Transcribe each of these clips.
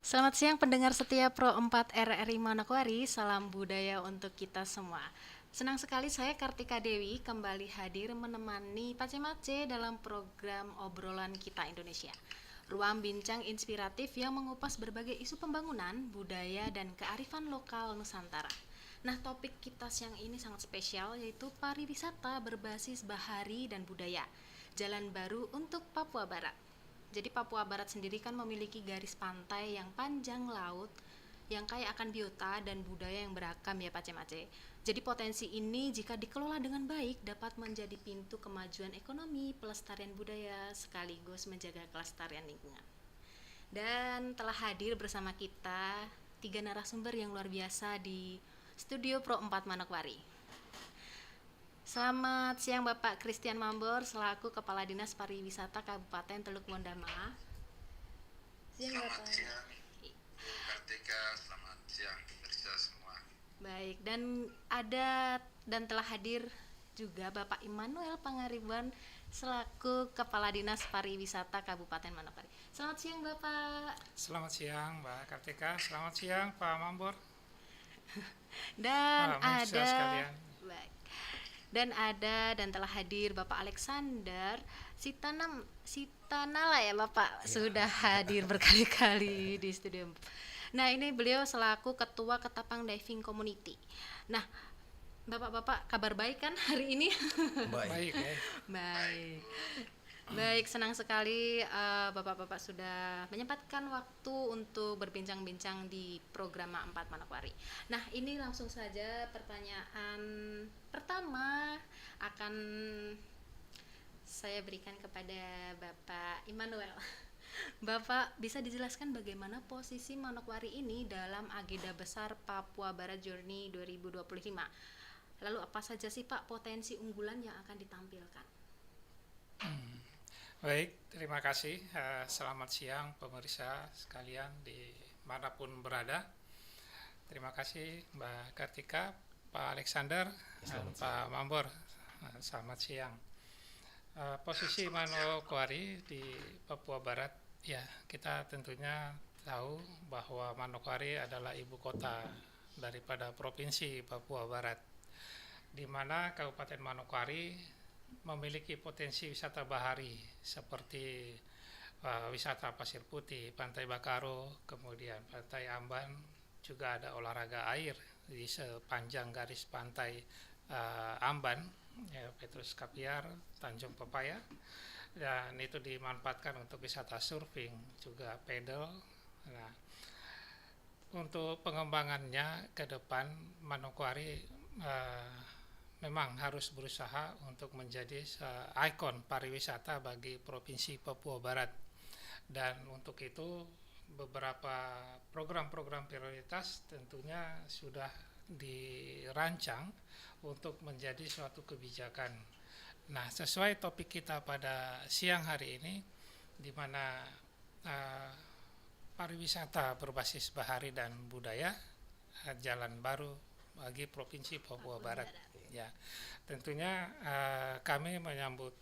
Selamat siang pendengar setia Pro 4 RRI Manokwari, salam budaya untuk kita semua. Senang sekali saya Kartika Dewi kembali hadir menemani Pace-Mace dalam program obrolan kita Indonesia. Ruang bincang inspiratif yang mengupas berbagai isu pembangunan, budaya, dan kearifan lokal Nusantara. Nah, topik kita siang ini sangat spesial yaitu pariwisata berbasis bahari dan budaya. Jalan baru untuk Papua Barat. Jadi Papua Barat sendiri kan memiliki garis pantai yang panjang laut, yang kaya akan biota dan budaya yang beragam ya Pak Cemace. Jadi potensi ini jika dikelola dengan baik dapat menjadi pintu kemajuan ekonomi, pelestarian budaya, sekaligus menjaga kelestarian lingkungan. Dan telah hadir bersama kita tiga narasumber yang luar biasa di Studio Pro 4 Manokwari. Selamat siang Bapak Christian Mambor selaku Kepala Dinas Pariwisata Kabupaten Teluk Mondama. Selamat siang Bu Kartika, selamat siang pemirsa semua. Baik, dan telah hadir juga Bapak Immanuel Pangaribuan selaku Kepala Dinas Pariwisata Kabupaten Manokwari. Selamat siang Bapak. Selamat siang Mbak Kartika, selamat siang Pak Mambor. Dan pemirsa sekalian. Baik. Dan telah hadir Bapak Alexander Sitanala ya Bapak, sudah hadir berkali-kali di studio. Nah, ini beliau selaku Ketua Ketapang Diving Community. Nah, Bapak-bapak kabar baik kan hari ini? Baik. Baik. Baik, senang sekali Bapak-bapak sudah menyempatkan waktu untuk berbincang-bincang di program 4 Manokwari. Nah, ini langsung saja pertanyaan pertama akan saya berikan kepada Bapak Immanuel. Bapak bisa dijelaskan bagaimana posisi Manokwari ini dalam agenda besar Papua Barat Journey 2025? Lalu apa saja sih Pak potensi unggulan yang akan ditampilkan? Baik, terima kasih. Selamat siang pemirsa sekalian dimanapun berada. Terima kasih Mbak Kartika, Pak Alexander, dan Pak Mambor. Selamat siang. Posisi Manokwari di Papua Barat, ya kita tentunya tahu bahwa Manokwari adalah ibu kota daripada Provinsi Papua Barat, di mana Kabupaten Manokwari memiliki potensi wisata bahari seperti wisata Pasir Putih, Pantai Bakaro, kemudian Pantai Amban, juga ada olahraga air di sepanjang garis pantai Amban, ya, Petrus Kapiar, Tanjung Pepaya, dan itu dimanfaatkan untuk wisata surfing, juga pedal. Nah, untuk pengembangannya ke depan Manokwari memang harus berusaha untuk menjadi ikon pariwisata bagi Provinsi Papua Barat, dan untuk itu beberapa program-program prioritas tentunya sudah dirancang untuk menjadi suatu kebijakan. Nah, sesuai topik kita pada siang hari ini, di mana pariwisata berbasis bahari dan budaya, jalan baru bagi Provinsi Papua Barat. Ya, tentunya kami menyambut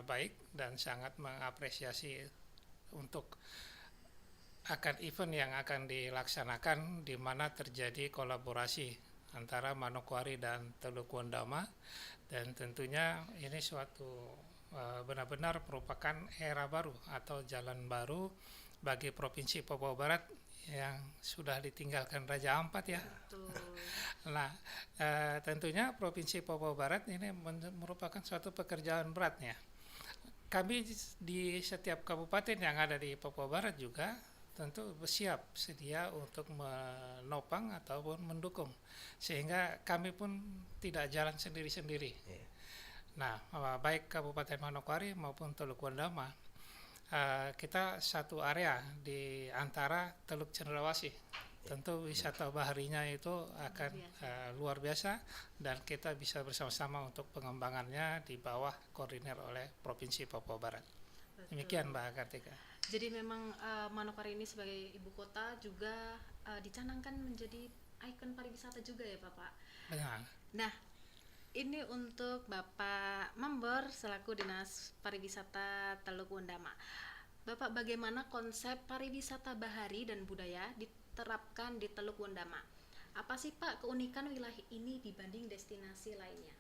baik dan sangat mengapresiasi untuk akan event yang akan dilaksanakan, di mana terjadi kolaborasi antara Manokwari dan Teluk Wondama, dan tentunya ini suatu benar-benar merupakan era baru atau jalan baru bagi Provinsi Papua Barat yang sudah ditinggalkan Raja Ampat ya. Betul. Nah, tentunya Provinsi Papua Barat ini merupakan suatu pekerjaan beratnya. Kami di setiap kabupaten yang ada di Papua Barat juga tentu siap sedia untuk menopang ataupun mendukung, sehingga kami pun tidak jalan sendiri-sendiri. Nah, baik Kabupaten Manokwari maupun Teluk Wondama, kita satu area di antara Teluk Cendrawasih. Tentu wisata baharinya itu akan luar biasa, dan kita bisa bersama-sama untuk pengembangannya di bawah koordinir oleh Provinsi Papua Barat. Demikian Mbak Kartika. Jadi memang Manokwari ini sebagai ibu kota juga dicanangkan menjadi ikon pariwisata juga ya Bapak. Benar. Nah, ini untuk Bapak Mambor selaku Dinas Pariwisata Teluk Wondama. Bapak, bagaimana konsep pariwisata bahari dan budaya diterapkan di Teluk Wondama? Apa sih Pak keunikan wilayah ini dibanding destinasi lainnya?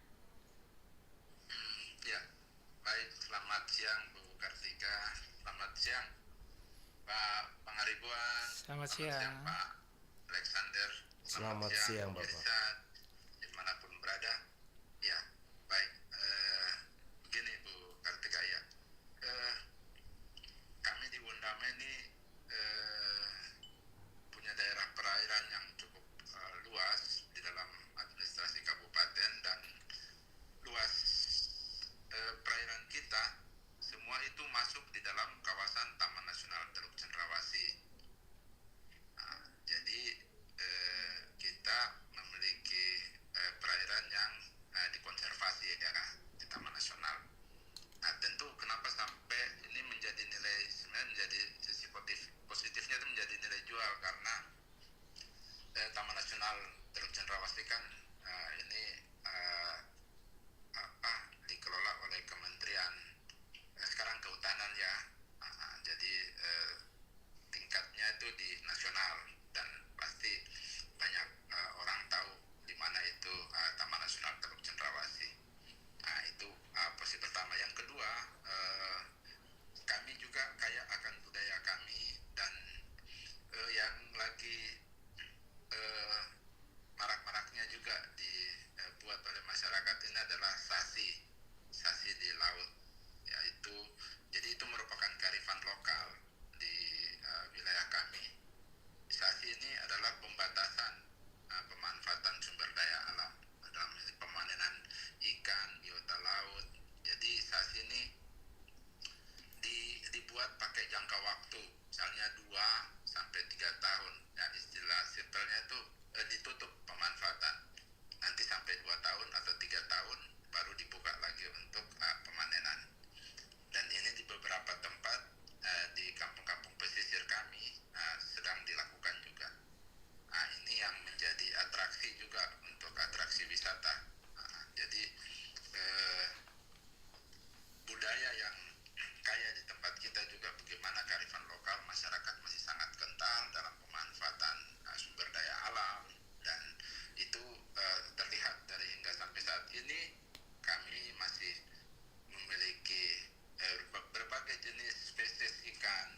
Ya, baik. Selamat siang Bu Kartika. Selamat siang Pak Pangaribuan. Selamat Selamat siang siang. Pak Alexander. Selamat siang, Bapak. pemirsa dimanapun berada. Ya, baik. Begini Bu Kartika ya. Eh, Kami di Wondama ini punya daerah perairan yang cukup luas di dalam administrasi kabupaten, dan luas perairan kita semua itu masuk di dalam kawasan Taman Nasional Teluk Cendrawasih. Jadi kita memiliki perairan yang dikonservasi ya di Taman Nasional. Nah, tentu kenapa sampai ini menjadi nilai, sebenarnya menjadi sisi positifnya itu menjadi nilai jual, karena Taman Nasional Teluk Cendrawasih kan ini dikelola oleh Kementerian sekarang Kehutanan ya. Jadi tingkatnya itu di nasional, dan pasti banyak orang tahu di mana itu Taman Nasional Teluk Cendrawasih. Nah, itu posisi pertama. Yang kedua, kami juga kaya akan budaya kami, dan yang lagi marak-maraknya juga dibuat oleh masyarakat ini adalah sasi di laut, yaitu jadi itu merupakan kearifan lokal di wilayah kami. Sasi ini adalah pembatasan pemanfaatan sumber daya alam dalam pemanenan ikan, biota laut. Jadi sasi ini dibuat pakai jangka waktu, misalnya 2 sampai 3 tahun. Ya, istilah simpelnya itu ditutup pemanfaatan. Nanti sampai 2 tahun atau 3 tahun baru dibuka lagi untuk pemanenan. Dan ini di beberapa tempat di kampung-kampung pesisir kami sedang dilakukan juga. Nah, ini yang menjadi atraksi juga untuk atraksi wisata. Jadi budaya yang kaya di tempat kita juga, bagaimana kearifan lokal masyarakat masih sangat kental dalam pemanfaatan sumber daya alam, dan itu terlihat dari hingga sampai saat ini kami masih memiliki berbagai jenis spesies ikan,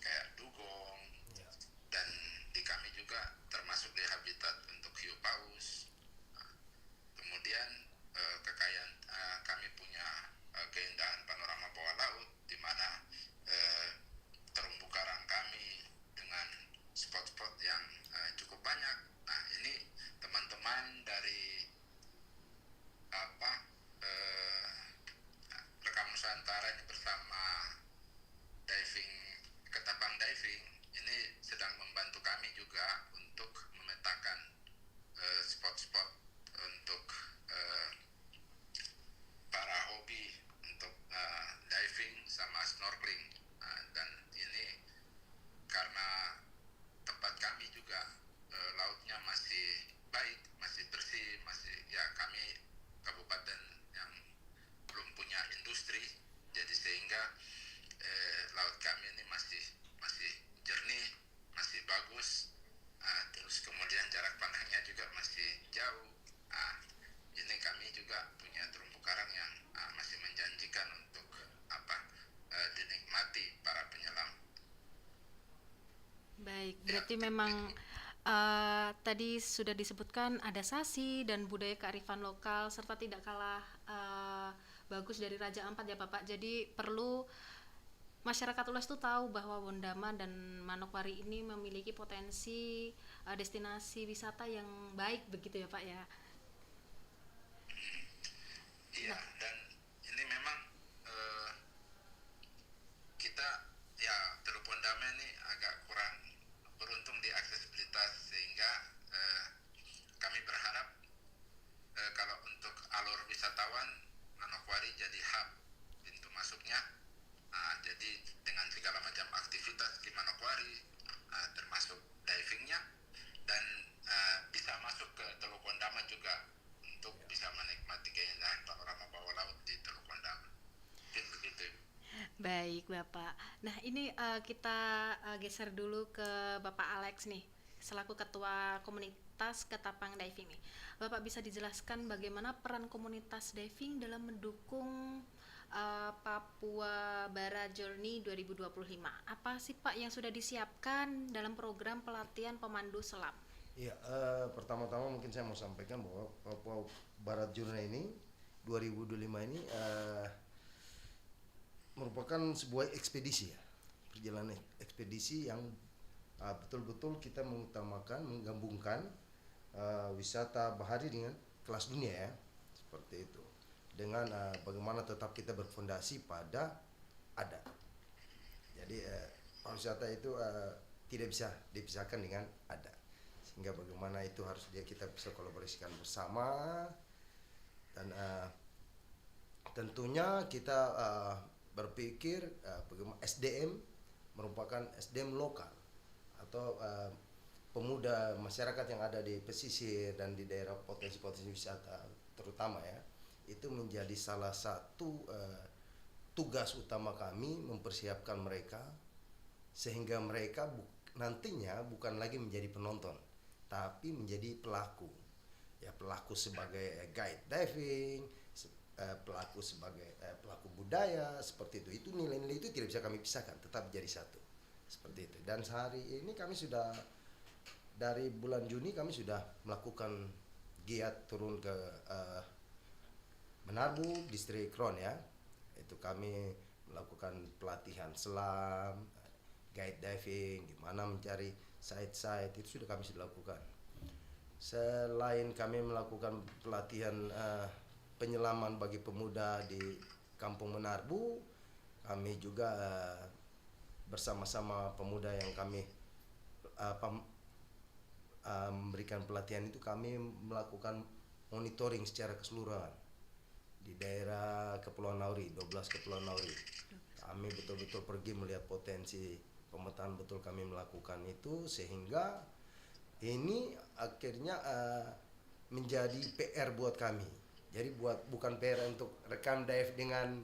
kayak dugong, dan di kami juga termasuk di habitat untuk hiu paus. Kemudian kekayaan kami punya keindahan panorama bawah laut, di mana terumbu karang kami dengan spot-spot yang cukup banyak. Nah, ini teman-teman dari Rekam Nusantara ini bersama diving, Ketapang Diving ini sedang membantu kami juga untuk memetakan spot-spot untuk para hobi untuk diving sama snorkeling. Dan ini karena tempat kami juga lautnya masih baik, masih bersih, masih ya, kami kabupaten yang belum punya industri, jadi sehingga laut kami ini masih jernih, masih bagus. Terus kemudian jarak pandangnya juga masih jauh. Ini kami juga punya terumbu karang yang masih menjanjikan untuk dinikmati para penyelam. Baik, berarti memang tadi sudah disebutkan ada sasi dan budaya kearifan lokal serta tidak kalah bagus dari Raja Ampat ya Bapak. Jadi perlu masyarakat luas tuh tahu bahwa Wondama dan Manokwari ini memiliki potensi destinasi wisata yang baik, begitu ya Pak ya. Iya, dan ini memang kita ya Teluk Wondama ini agak kurang beruntung di aksesibilitas, sehingga kami berharap kalau untuk alur wisatawan, Manokwari jadi hub, pintu masuknya. Jadi dengan segala macam aktivitas di Manokwari, termasuk divingnya, dan bisa masuk ke Teluk Wondama juga untuk bisa menikmati keindahan panorama bawah laut di Teluk Wondama. Mungkin begitu. Baik Bapak. Nah, ini kita geser dulu ke Bapak Alex nih, selaku Ketua Komunitas Ketapang Diving nih. Bapak bisa dijelaskan bagaimana peran komunitas diving dalam mendukung Papua Bara Journey 2025. Apa sih Pak yang sudah disiapkan dalam program pelatihan pemandu selam? Iya, pertama-tama mungkin saya mau sampaikan bahwa Papua Barat Journey ini 2025 ini merupakan sebuah ekspedisi ya, perjalanan ekspedisi yang betul-betul kita mengutamakan, menggabungkan wisata bahari dengan kelas dunia ya, seperti itu. Dengan bagaimana tetap kita berfondasi pada adat. Jadi pariwisata itu tidak bisa dipisahkan dengan adat. Sehingga bagaimana itu harus kita bisa kolaborasikan bersama dan tentunya kita berpikir bagaimana SDM merupakan SDM lokal atau pemuda masyarakat yang ada di pesisir dan di daerah potensi-potensi wisata terutama ya, itu menjadi salah satu tugas utama kami mempersiapkan mereka sehingga mereka nantinya bukan lagi menjadi penonton tapi menjadi pelaku ya, pelaku sebagai guide diving, pelaku sebagai pelaku budaya seperti itu nilai-nilai itu tidak bisa kami pisahkan, tetap jadi satu seperti itu. Dan sehari ini kami sudah dari bulan Juni kami sudah melakukan giat turun ke Menarbu, distrik Kron ya, itu kami melakukan pelatihan selam, guide diving, gimana mencari site-site, itu sudah kami sudah lakukan. Selain kami melakukan pelatihan penyelaman bagi pemuda di Kampung Menarbu, kami juga bersama-sama pemuda yang kami memberikan pelatihan itu, kami melakukan monitoring secara keseluruhan di daerah Kepulauan Nauri, 12 Kepulauan Nauri. Kami betul-betul pergi melihat potensi, pemetaan betul kami melakukan itu, sehingga ini akhirnya menjadi PR buat kami. Jadi bukan PR untuk rekam dive dengan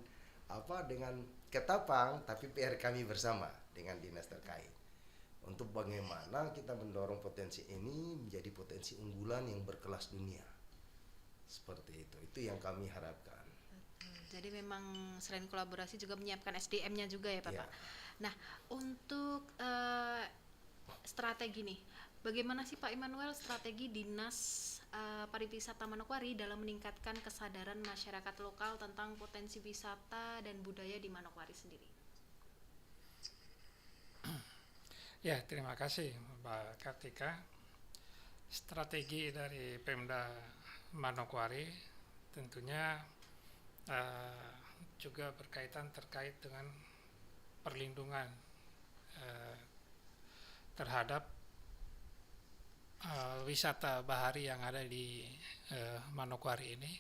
Ketapang, tapi PR kami bersama dengan dinas terkait untuk bagaimana kita mendorong potensi ini menjadi potensi unggulan yang berkelas dunia. Seperti itu yang kami harapkan. Jadi memang selain kolaborasi juga menyiapkan SDM-nya juga ya Bapak. Ya. Nah, untuk strategi nih, bagaimana sih Pak Immanuel strategi Dinas Pariwisata Manokwari dalam meningkatkan kesadaran masyarakat lokal tentang potensi wisata dan budaya di Manokwari sendiri? Ya, terima kasih Mbak Kartika. Strategi dari Pemda Manokwari tentunya juga berkaitan terkait dengan perlindungan terhadap wisata bahari yang ada di Manokwari ini.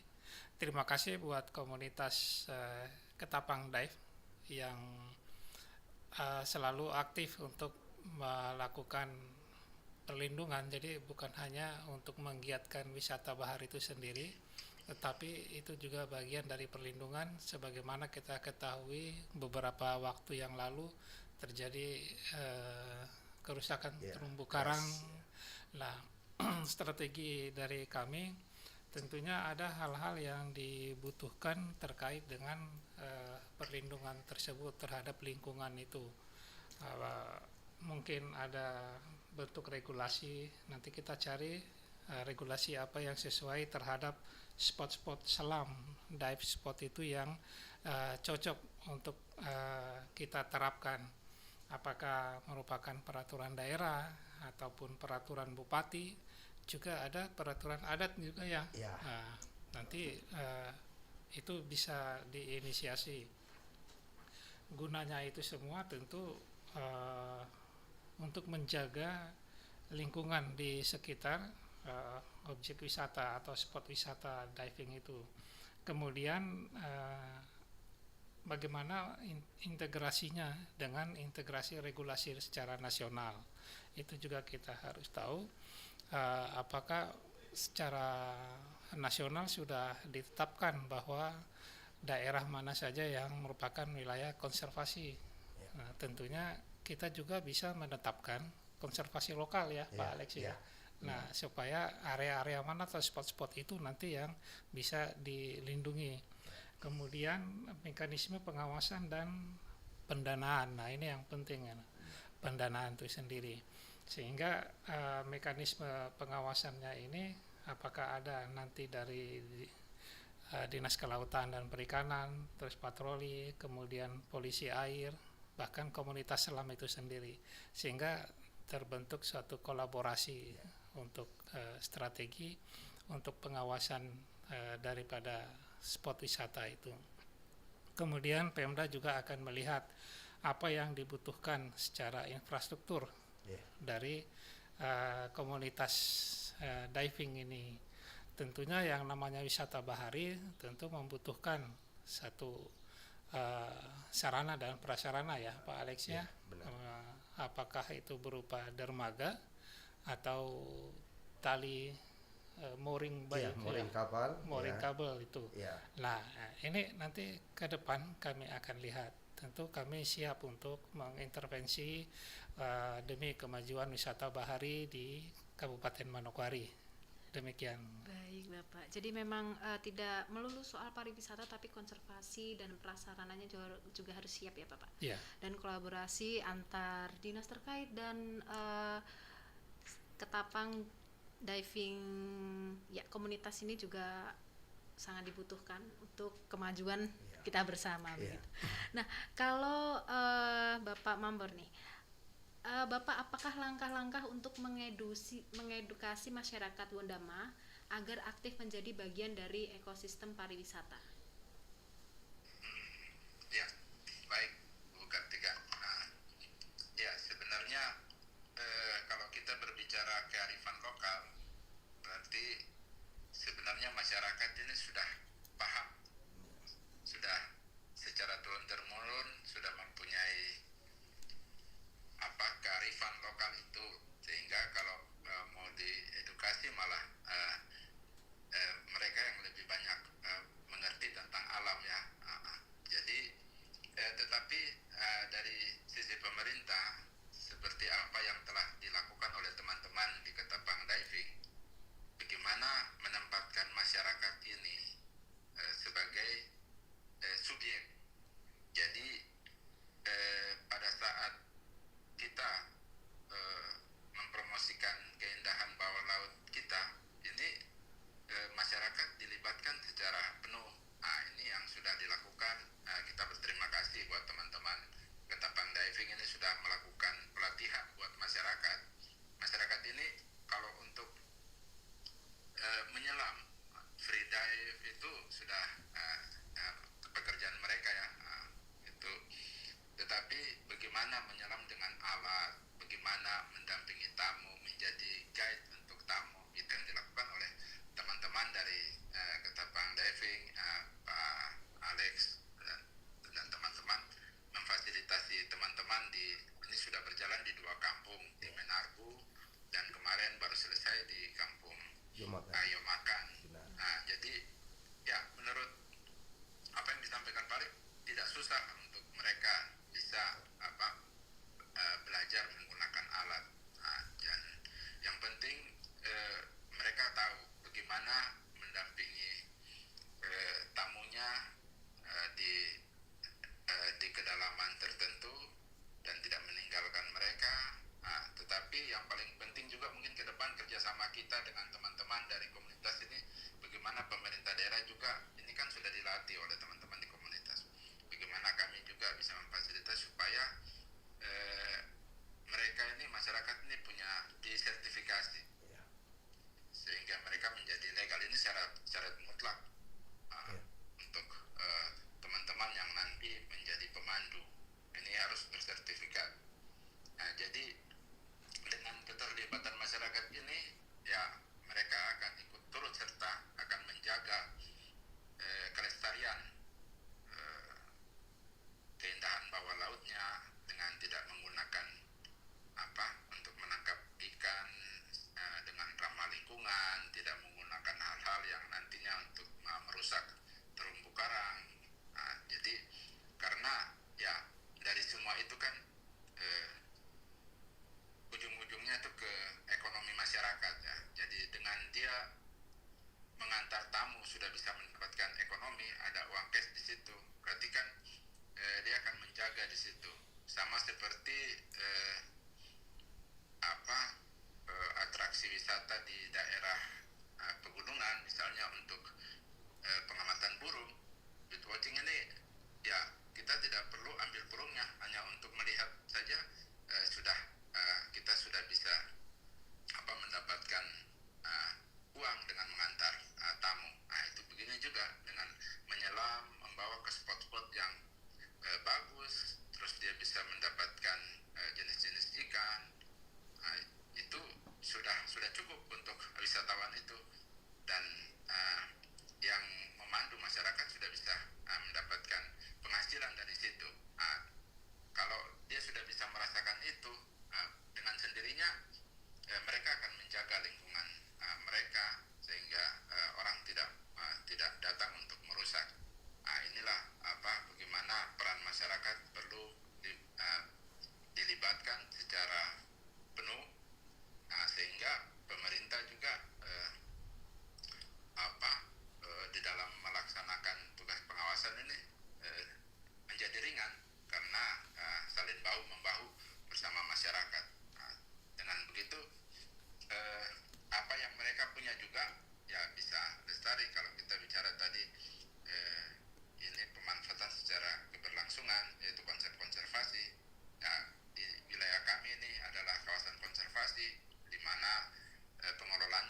Terima kasih buat komunitas Ketapang Dive yang selalu aktif untuk melakukan perlindungan. Jadi bukan hanya untuk menggiatkan wisata bahari itu sendiri, tetapi itu juga bagian dari perlindungan. Sebagaimana kita ketahui beberapa waktu yang lalu terjadi kerusakan terumbu karang. Nah, strategi dari kami tentunya ada hal-hal yang dibutuhkan terkait dengan perlindungan tersebut terhadap lingkungan itu. Mungkin ada bentuk regulasi, nanti kita cari regulasi apa yang sesuai terhadap spot-spot selam, dive spot itu yang cocok untuk kita terapkan. Apakah merupakan peraturan daerah ataupun peraturan bupati, juga ada peraturan adat juga ya. Nah, nanti itu bisa diinisiasi. Gunanya itu semua tentu untuk menjaga lingkungan di sekitar objek wisata atau spot wisata diving itu. Kemudian bagaimana integrasinya dengan integrasi regulasi secara nasional, itu juga kita harus tahu apakah secara nasional sudah ditetapkan bahwa daerah mana saja yang merupakan wilayah konservasi. Nah, tentunya kita juga bisa menetapkan konservasi lokal ya, Pak Alex ya. Nah, supaya area-area mana atau spot-spot itu nanti yang bisa dilindungi. Kemudian mekanisme pengawasan dan pendanaan. Nah, ini yang penting ya. Pendanaan itu sendiri. Sehingga mekanisme pengawasannya ini apakah ada nanti dari Dinas Kelautan dan Perikanan, terus patroli, kemudian polisi air, bahkan komunitas selam itu sendiri, sehingga terbentuk suatu kolaborasi untuk strategi untuk pengawasan daripada spot wisata itu. Kemudian Pemda juga akan melihat apa yang dibutuhkan secara infrastruktur dari komunitas diving ini. Tentunya yang namanya wisata bahari tentu membutuhkan satu sarana dan prasarana ya Pak Alex ya. Apakah itu berupa dermaga atau tali mooring kabel itu. Nah, ini nanti ke depan kami akan lihat. Tentu kami siap untuk mengintervensi demi kemajuan wisata bahari di Kabupaten Manokwari. Demikian. Baik Bapak, jadi memang tidak melulu soal pariwisata tapi konservasi dan prasarananya juga harus siap ya Bapak. Iya. Dan kolaborasi antar dinas terkait dan Ketapang diving ya komunitas ini juga sangat dibutuhkan untuk kemajuan kita bersama begitu. Nah, kalau Bapak Mambor nih, Bapak apakah langkah-langkah untuk mengedukasi masyarakat Wondama agar aktif menjadi bagian dari ekosistem pariwisata? Ya, baik Bu Kartika. Ya sebenarnya kalau kita berbicara kearifan lokal, berarti sebenarnya masyarakat ini sudah paham, sudah secara turun-temurun sudah mempunyai kearifan lokal itu, sehingga kalau mau diedukasi malah mereka yang lebih banyak mengerti tentang alam ya. Jadi tetapi dari sisi pemerintah, seperti apa yang telah dilakukan oleh teman-teman di Ketapang Diving, bagaimana menempatkan masyarakat ini sebagai subjek. Jadi pada saat kita mempromosikan keindahan bawah laut kita, ini masyarakat dilibatkan secara penuh. Ini yang sudah dilakukan. Kita berterima kasih buat teman-teman Ketapang Diving ini sudah melakukan pelatihan buat masyarakat. Masyarakat ini kalau untuk menyelam, free dive itu sudah pekerjaan mereka ya. Tetapi bagaimana menyelam dengan alat, bagaimana mendampingi tamu, menjadi guide untuk tamu, itu yang dilakukan oleh teman-teman dari Ketapang Diving, Pak Alex dan teman-teman, memfasilitasi teman-teman ini sudah berjalan di 2 kampung, di Menarbu dan kemarin baru selesai di kampung Yomakan. Jadi ya menurut apa yang disampaikan Pak Alex, tidak susah untuk mereka bisa belajar menggunakan alat. Dan yang penting mereka tahu bagaimana mendampingi tamunya di kedalaman tertentu dan tidak meninggalkan mereka. Tetapi yang paling penting juga mungkin ke depan kerjasama kita dengan teman-teman dari komunitas ini, bagaimana pemerintah daerah juga ini kan sudah dilatih oleh teman-teman di komunitas. Bagaimana kami juga bisa memfasilitasi supaya mereka ini, masyarakat ini punya disertifikasi sehingga mereka menjadi legal. Ini syarat mutlak untuk teman-teman yang nanti menjadi pemandu, ini harus bersertifikat. Jadi dengan keterlibatan masyarakat ini ya mereka akan ikut turut serta akan menjaga kelestarian keindahan bawah lautnya dengan tidak menggunakan untuk menangkap ikan dengan ramah lingkungan, tidak menggunakan hal-hal yang nantinya untuk merusak terumbu karang. Jadi karena ya dari semua itu kan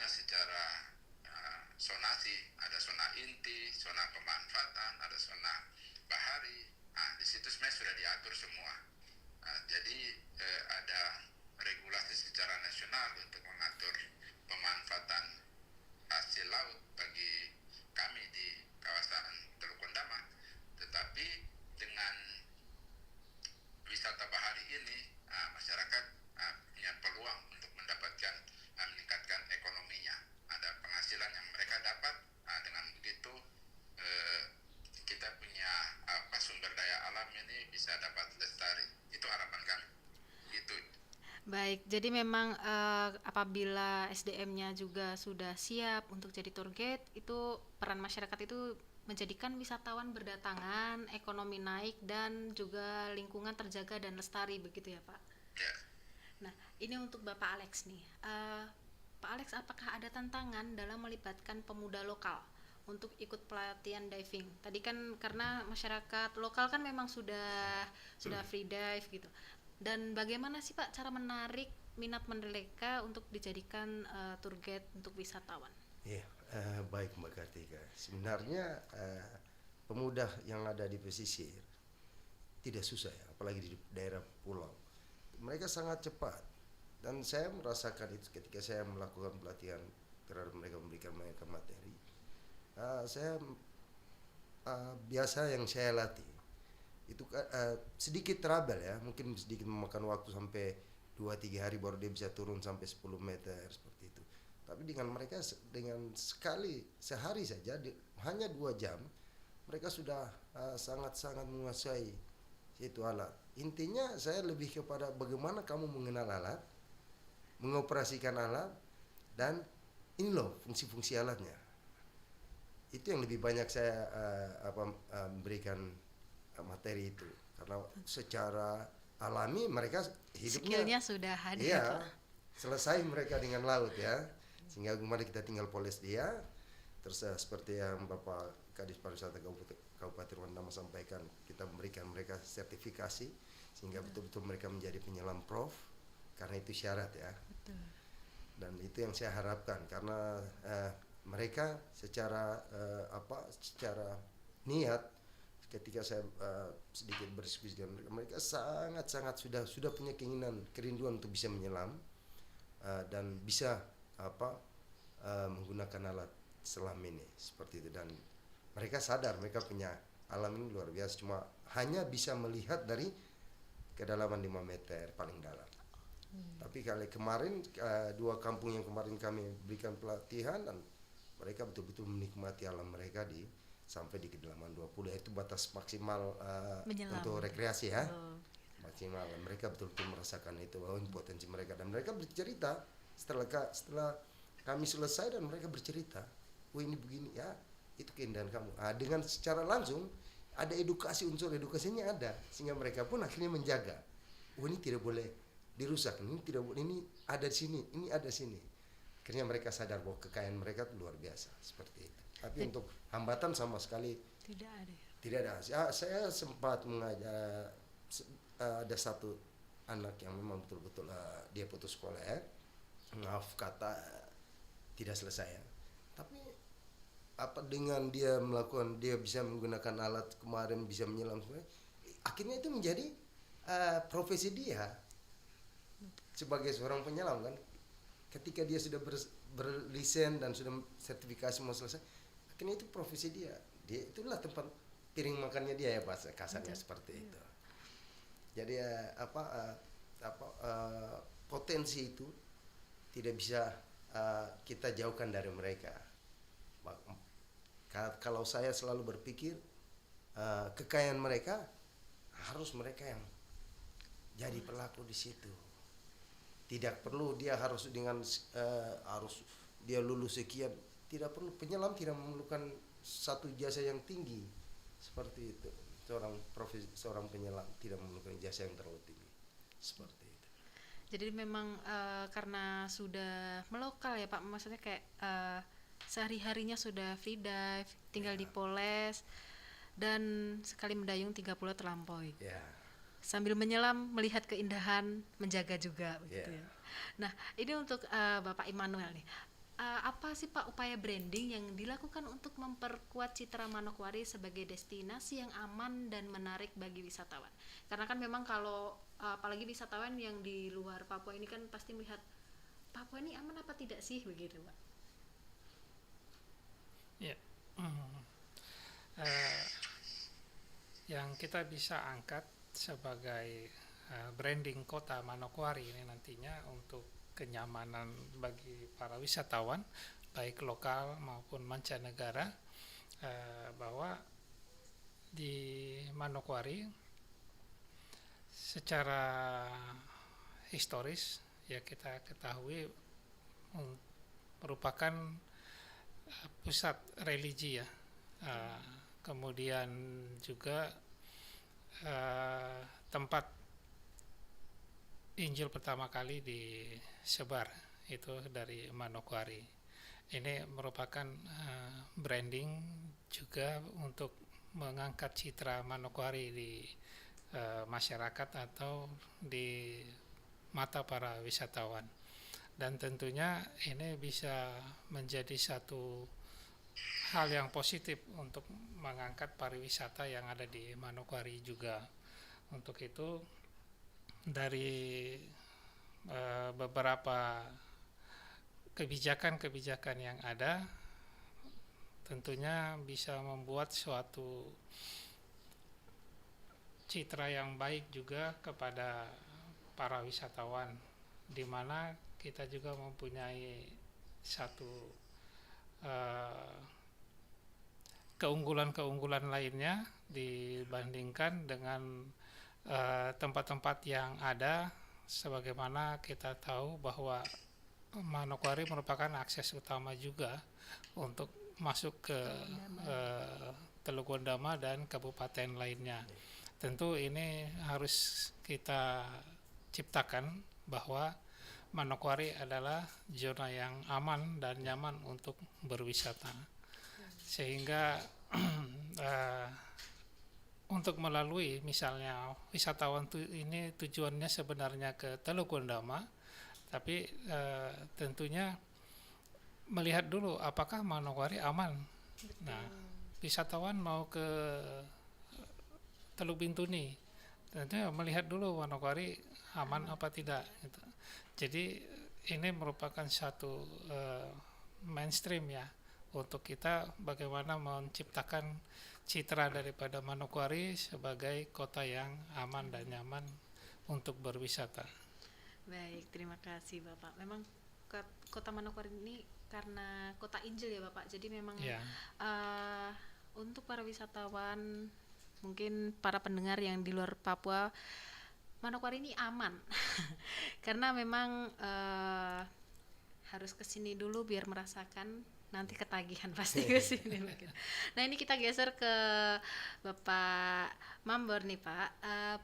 mengelolanya secara zonasi, ada zona inti, zona pemanfaatan, ada zona bahari. Nah, di situ sebenarnya sudah diatur semua. Jadi ada regulasi secara nasional untuk mengatur pemanfaatan hasil laut bagi kami di kawasan Teluk Kondama. Tetapi dengan wisata bahari ini, masyarakat punya peluang untuk mendapatkan meningkatkan ekonominya. Ada penghasilan yang mereka dapat. Dengan begitu kita punya sumber daya alam ini bisa dapat lestari. Itu harapan kami. Itu. Baik, jadi memang apabila SDM-nya juga sudah siap untuk jadi tour guide, itu peran masyarakat itu menjadikan wisatawan berdatangan, ekonomi naik, dan juga lingkungan terjaga dan lestari, begitu ya Pak? Ya. Nah, ini untuk Bapak Alex nih. Pak Alex, apakah ada tantangan dalam melibatkan pemuda lokal untuk ikut pelatihan diving? Tadi kan karena masyarakat lokal kan memang sudah free dive gitu. Dan bagaimana sih Pak cara menarik minat mereka untuk dijadikan tour guide untuk wisatawan? Ya, baik Mbak Kartika. Sebenarnya pemuda yang ada di pesisir tidak susah ya, apalagi di daerah pulau. Mereka sangat cepat, dan saya merasakan itu ketika saya melakukan pelatihan terhadap mereka, memberikan mereka materi. Saya biasa yang saya latih itu sedikit trouble ya, mungkin sedikit memakan waktu sampai 2-3 hari baru dia bisa turun sampai 10 meter seperti itu. Tapi dengan mereka dengan sekali sehari saja hanya 2 jam mereka sudah sangat-sangat menguasai itu alat. Intinya saya lebih kepada bagaimana kamu mengenal alat, mengoperasikan alat, dan ini loh fungsi-fungsi alatnya. Itu yang lebih banyak saya memberikan materi itu, karena secara alami mereka hidupnya skillnya sudah ada. Iya, selesai mereka dengan laut ya, sehingga kemarin kita tinggal poles dia. Terus seperti yang Bapak Kadis Pariwisata Kabupaten Kondama sampaikan, kita memberikan mereka sertifikasi sehingga betul-betul mereka menjadi penyelam prof, karena itu syarat ya. Betul. Dan itu yang saya harapkan, karena mereka secara secara niat, ketika saya sedikit berdiskusi dengan mereka sangat-sangat sudah punya kerinduan untuk bisa menyelam dan bisa menggunakan alat selam ini seperti itu. Dan mereka sadar mereka punya alam ini luar biasa, cuma hanya bisa melihat dari kedalaman 5 meter paling dalam. Tapi kali kemarin 2 kampung yang kemarin kami berikan pelatihan, dan mereka betul-betul menikmati alam mereka sampai di kedalaman 20, itu batas maksimal untuk rekreasi ya. Maksimal. Mereka betul-betul merasakan itu, bahwa potensi mereka, dan mereka bercerita setelah kami selesai, dan mereka bercerita, "Oh ini begini ya, itu keindahan kamu." Dengan secara langsung ada unsur edukasinya ada, sehingga mereka pun akhirnya menjaga. "Oh ini tidak boleh dirusak, ini tidak boleh, ini ada di sini, ini ada di sini." Akhirnya mereka sadar bahwa kekayaan mereka itu luar biasa seperti itu. Tapi untuk hambatan sama sekali tidak ada. Tidak ada. Saya sempat mengajar, ada satu anak yang memang betul-betul dia putus sekolah ya. Maaf kata tidak selesai ya. Tapi dengan dia bisa menggunakan alat kemarin, bisa menyelam semuanya, akhirnya itu menjadi profesi dia sebagai seorang penyelam kan. Ketika dia sudah berlisen dan sudah sertifikasi mau selesai, akhirnya itu profesi dia itulah tempat piring makannya dia ya, bahasa kasarnya seperti itu. Jadi potensi itu tidak bisa kita jauhkan dari mereka. Kalau saya selalu berpikir kekayaan mereka harus mereka yang jadi pelaku di situ. Tidak perlu dia harus harus dia lulus sekian, tidak perlu. Penyelam tidak memerlukan satu jasa yang tinggi seperti itu. Seorang penyelam tidak memerlukan jasa yang terlalu tinggi seperti itu. Jadi memang karena sudah melokal ya Pak, maksudnya kayak sehari-harinya sudah free dive, tinggal dipoles, dan sekali mendayung 3 pulau terlampaui. Sambil menyelam, melihat keindahan, menjaga juga begitu ya. Nah, ini untuk Bapak Immanuel nih. apa sih Pak upaya branding yang dilakukan untuk memperkuat citra Manokwari sebagai destinasi yang aman dan menarik bagi wisatawan? Karena kan memang kalau apalagi wisatawan yang di luar Papua ini kan pasti melihat Papua ini aman apa tidak sih begitu Pak? Ya, eh, yang kita bisa angkat sebagai branding kota Manokwari ini nantinya untuk kenyamanan bagi para wisatawan baik lokal maupun mancanegara, bahwa di Manokwari secara historis ya kita ketahui merupakan pusat religi ya. Kemudian juga tempat Injil pertama kali disebar itu dari Manokwari. Ini merupakan branding juga untuk mengangkat citra Manokwari di masyarakat atau di mata para wisatawan. Dan tentunya ini bisa menjadi satu hal yang positif untuk mengangkat pariwisata yang ada di Manokwari juga. Untuk itu dari beberapa kebijakan-kebijakan yang ada tentunya bisa membuat suatu citra yang baik juga kepada para wisatawan, di mana kita juga mempunyai satu keunggulan-keunggulan lainnya dibandingkan dengan tempat-tempat yang ada, sebagaimana kita tahu bahwa Manokwari merupakan akses utama juga untuk masuk ke Teluk Gondama dan kabupaten lainnya. Tentu ini harus kita ciptakan bahwa Manokwari adalah zona yang aman dan nyaman untuk berwisata, sehingga untuk melalui misalnya wisatawan ini tujuannya sebenarnya ke Teluk Gondama, tapi tentunya melihat dulu apakah Manokwari aman. Nah, wisatawan mau ke Teluk Bintuni, tentunya melihat dulu Manokwari aman apa tidak gitu. Jadi ini merupakan satu mainstream ya untuk kita bagaimana menciptakan citra daripada Manokwari sebagai kota yang aman dan nyaman untuk berwisata. Baik, terima kasih Bapak. Memang kota Manokwari ini karena kota Injil ya Bapak, jadi memang untuk para wisatawan, mungkin para pendengar yang di luar Papua, Manokwari ini aman karena memang harus kesini dulu biar merasakan, nanti ketagihan pasti kesini. Nah ini kita geser ke Bapak Mambor nih Pak.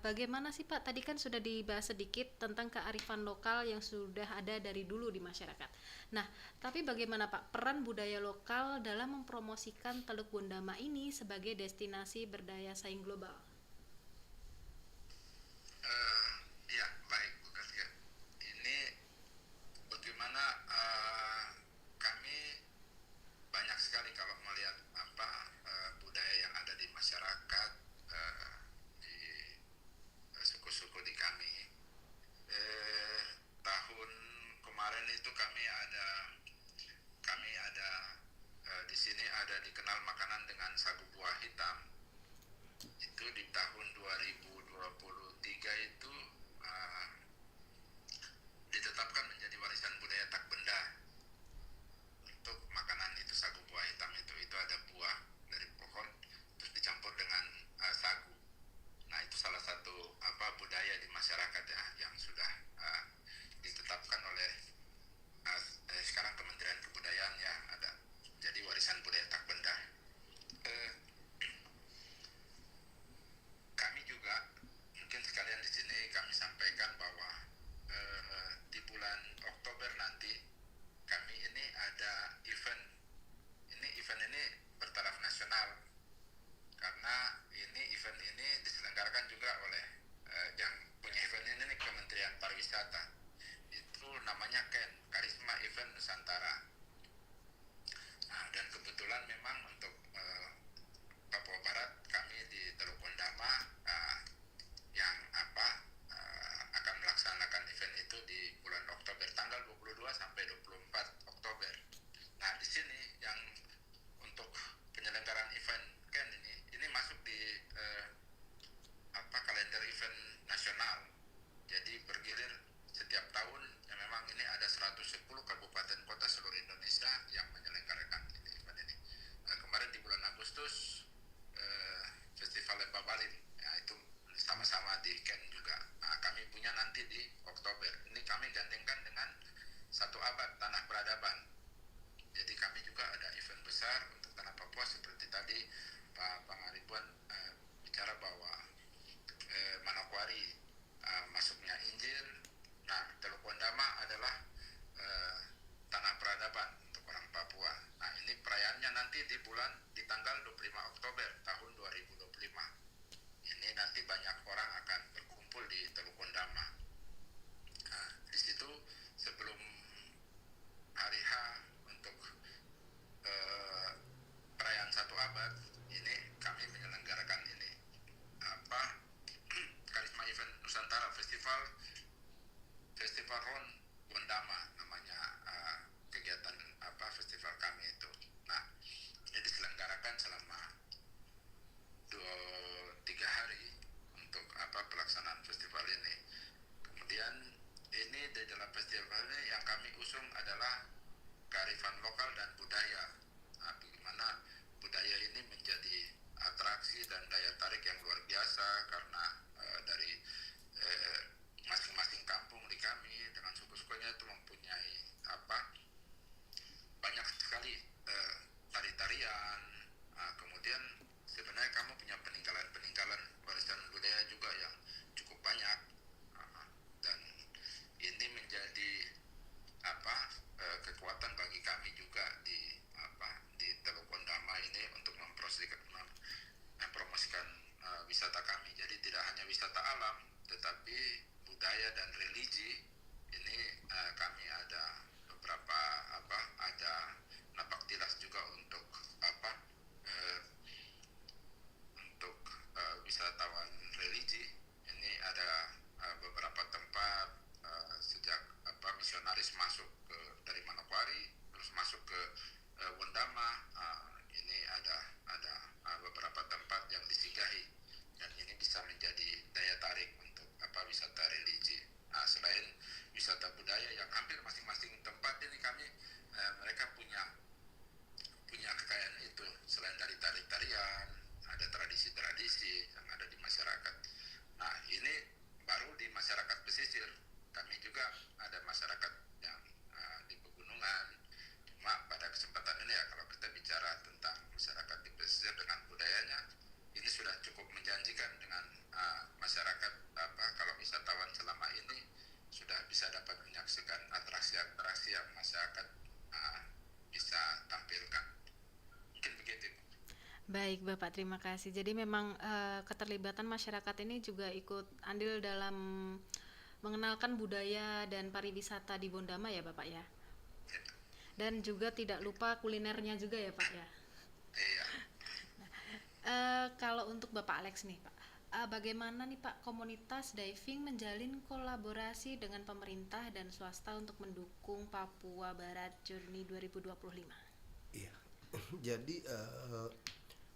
Bagaimana sih Pak, tadi kan sudah dibahas sedikit tentang kearifan lokal yang sudah ada dari dulu di masyarakat. Nah tapi bagaimana Pak peran budaya lokal dalam mempromosikan Teluk Gondama ini sebagai destinasi berdaya saing global? Ya, baik Bu Katia. Ini bagaimana kami banyak sekali kalau melihat budaya yang ada di masyarakat, di suku-suku di kami. Tahun kemarin itu kami ada di sini ada dikenal makanan dengan sagu buah hitam. Itu di tahun 2023 itu ditetapkan menjadi warisan budaya tak benda. Untuk makanan itu sagu buah hitam itu ada buah dari pohon terus dicampur dengan sagu. Nah itu salah satu budaya di masyarakat ya yang sudah ditetapkan oleh sekarang Kementerian Kebudayaan ya, ada jadi warisan budaya tak benda. Kami juga mungkin sekalian di sini kami sampaikan bahwa di bulan Oktober nanti kami ini ada event. Event ini bertaraf nasional karena event ini diselenggarakan juga oleh yang punya event ini Kementerian Pariwisata. Itu namanya KEN, Karisma Event Nusantara. kebetulan memang untuk Papua Barat kami di Teluk Bondama yang akan melaksanakan event itu di bulan Oktober tanggal 22 sampai 24 Oktober. Nah, di sini yang untuk penyelenggaraan event kan ini masuk di kalender event nasional. Jadi bergilir setiap tahun ya, memang ini ada 110 kabupaten kota seluruh Indonesia yang menyelenggarakan event ini. Kemarin di bulan Agustus Festival Lembah Balin ya, itu sama-sama di Ken juga. Nah, kami punya nanti di Oktober. Ini kami gandengkan dengan 1 abad tanah peradaban. Jadi kami juga ada event besar untuk tanah Papua seperti tadi Pak Pangaribuan bicara bahwa Manokwari masuknya Injil. Nah, Teluk Bondama adalah tanah peradaban untuk orang Papua. Nah, ini perayaannya nanti di tanggal 25 Oktober tahun 2025. Ini nanti banyak orang akan berkumpul di Teluk Bondama. Nah, di situ sebelum hari H untuk perayaan 1 abad ini kami menyelenggarakan ini Karisma Event Nusantara Festival Ron Bondama namanya kegiatan festival kami itu. Nah, ini diselenggarakan selama 3 hari untuk pelaksanaan festival ini. Kemudian ini di dalam festival ini yang kami usung adalah kearifan lokal dan budaya. Nah, bagaimana budaya ini menjadi atraksi dan daya tarik yang luar biasa karena dari masing-masing kampung di kami dengan suku-sukunya itu mempunyai banyak sekali tari-tarian. Kemudian sebenarnya kamu punya peninggalan warisan budaya juga yang cukup banyak. Dan ini menjadi kekuatan bagi kami juga di Teluk Bondama ini untuk mempromosikan wisata kami. Jadi tidak hanya wisata alam, tetapi budaya dan religi ini kami ada beberapa ada napaktilas juga untuk wisatawan religi. Ini ada beberapa tempat sejak misionaris masuk dari Manokwari terus masuk ke Bondama. Ini ada beberapa tempat yang disinggahi dan ini bisa menjadi daya tarik untuk wisata religi. Nah, selain wisata budaya yang hampir masing-masing tempat ini kami mereka punya kekayaan itu. Selain dari tari-tarian, ada tradisi-tradisi yang ada di masyarakat. Nah, ini baru di masyarakat pesisir. Kami juga ada masyarakat yang di pegunungan. Cuma pada kesempatan ini ya, kalau kita bicara tentang masyarakat di pesisir dengan budayanya, ini sudah cukup menjanjikan dengan masyarakat. Kalau wisatawan selama ini sudah bisa dapat menyaksikan atraksi-atraksi yang masyarakat bisa tampilkan. Mungkin begitu. Baik Bapak, terima kasih. Jadi memang keterlibatan masyarakat ini juga ikut andil dalam mengenalkan budaya dan pariwisata di Bondama ya Bapak ya. Dan juga tidak lupa kulinernya juga ya Pak ya. Iya. Kalau untuk Bapak Alex nih Pak, bagaimana nih Pak komunitas diving menjalin kolaborasi dengan pemerintah dan swasta untuk mendukung Papua Barat Journey 2025? Iya. Jadi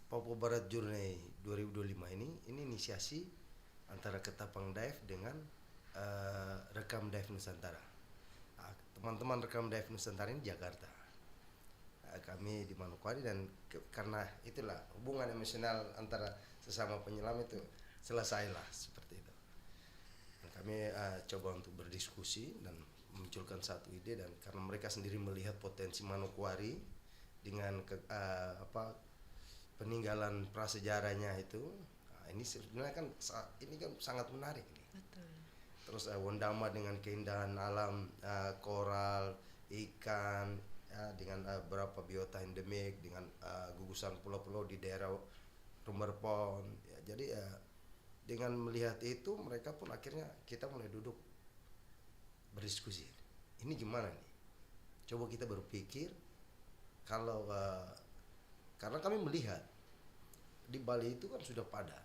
Papua Barat Journey 2025 ini inisiasi antara Ketapang Dive dengan Rekam Dive Nusantara. Teman-teman Rekam Dive Nusantara ini Jakarta. Kami di Manokwari dan karena itulah hubungan emosional antara sesama penyelam itu selesailah seperti itu. Dan kami coba untuk berdiskusi dan memunculkan satu ide, dan karena mereka sendiri melihat potensi Manokwari dengan peninggalan prasejarahnya itu, ini sebenarnya kan ini kan sangat menarik nih. Betul. Terus Bondama dengan keindahan alam, koral, ikan, dengan beberapa biota endemik, dengan gugusan pulau-pulau di daerah Rumberpon. Jadi dengan melihat itu mereka pun akhirnya kita mulai duduk berdiskusi. Ini gimana nih? Coba kita berpikir kalau karena kami melihat di Bali itu kan sudah padat.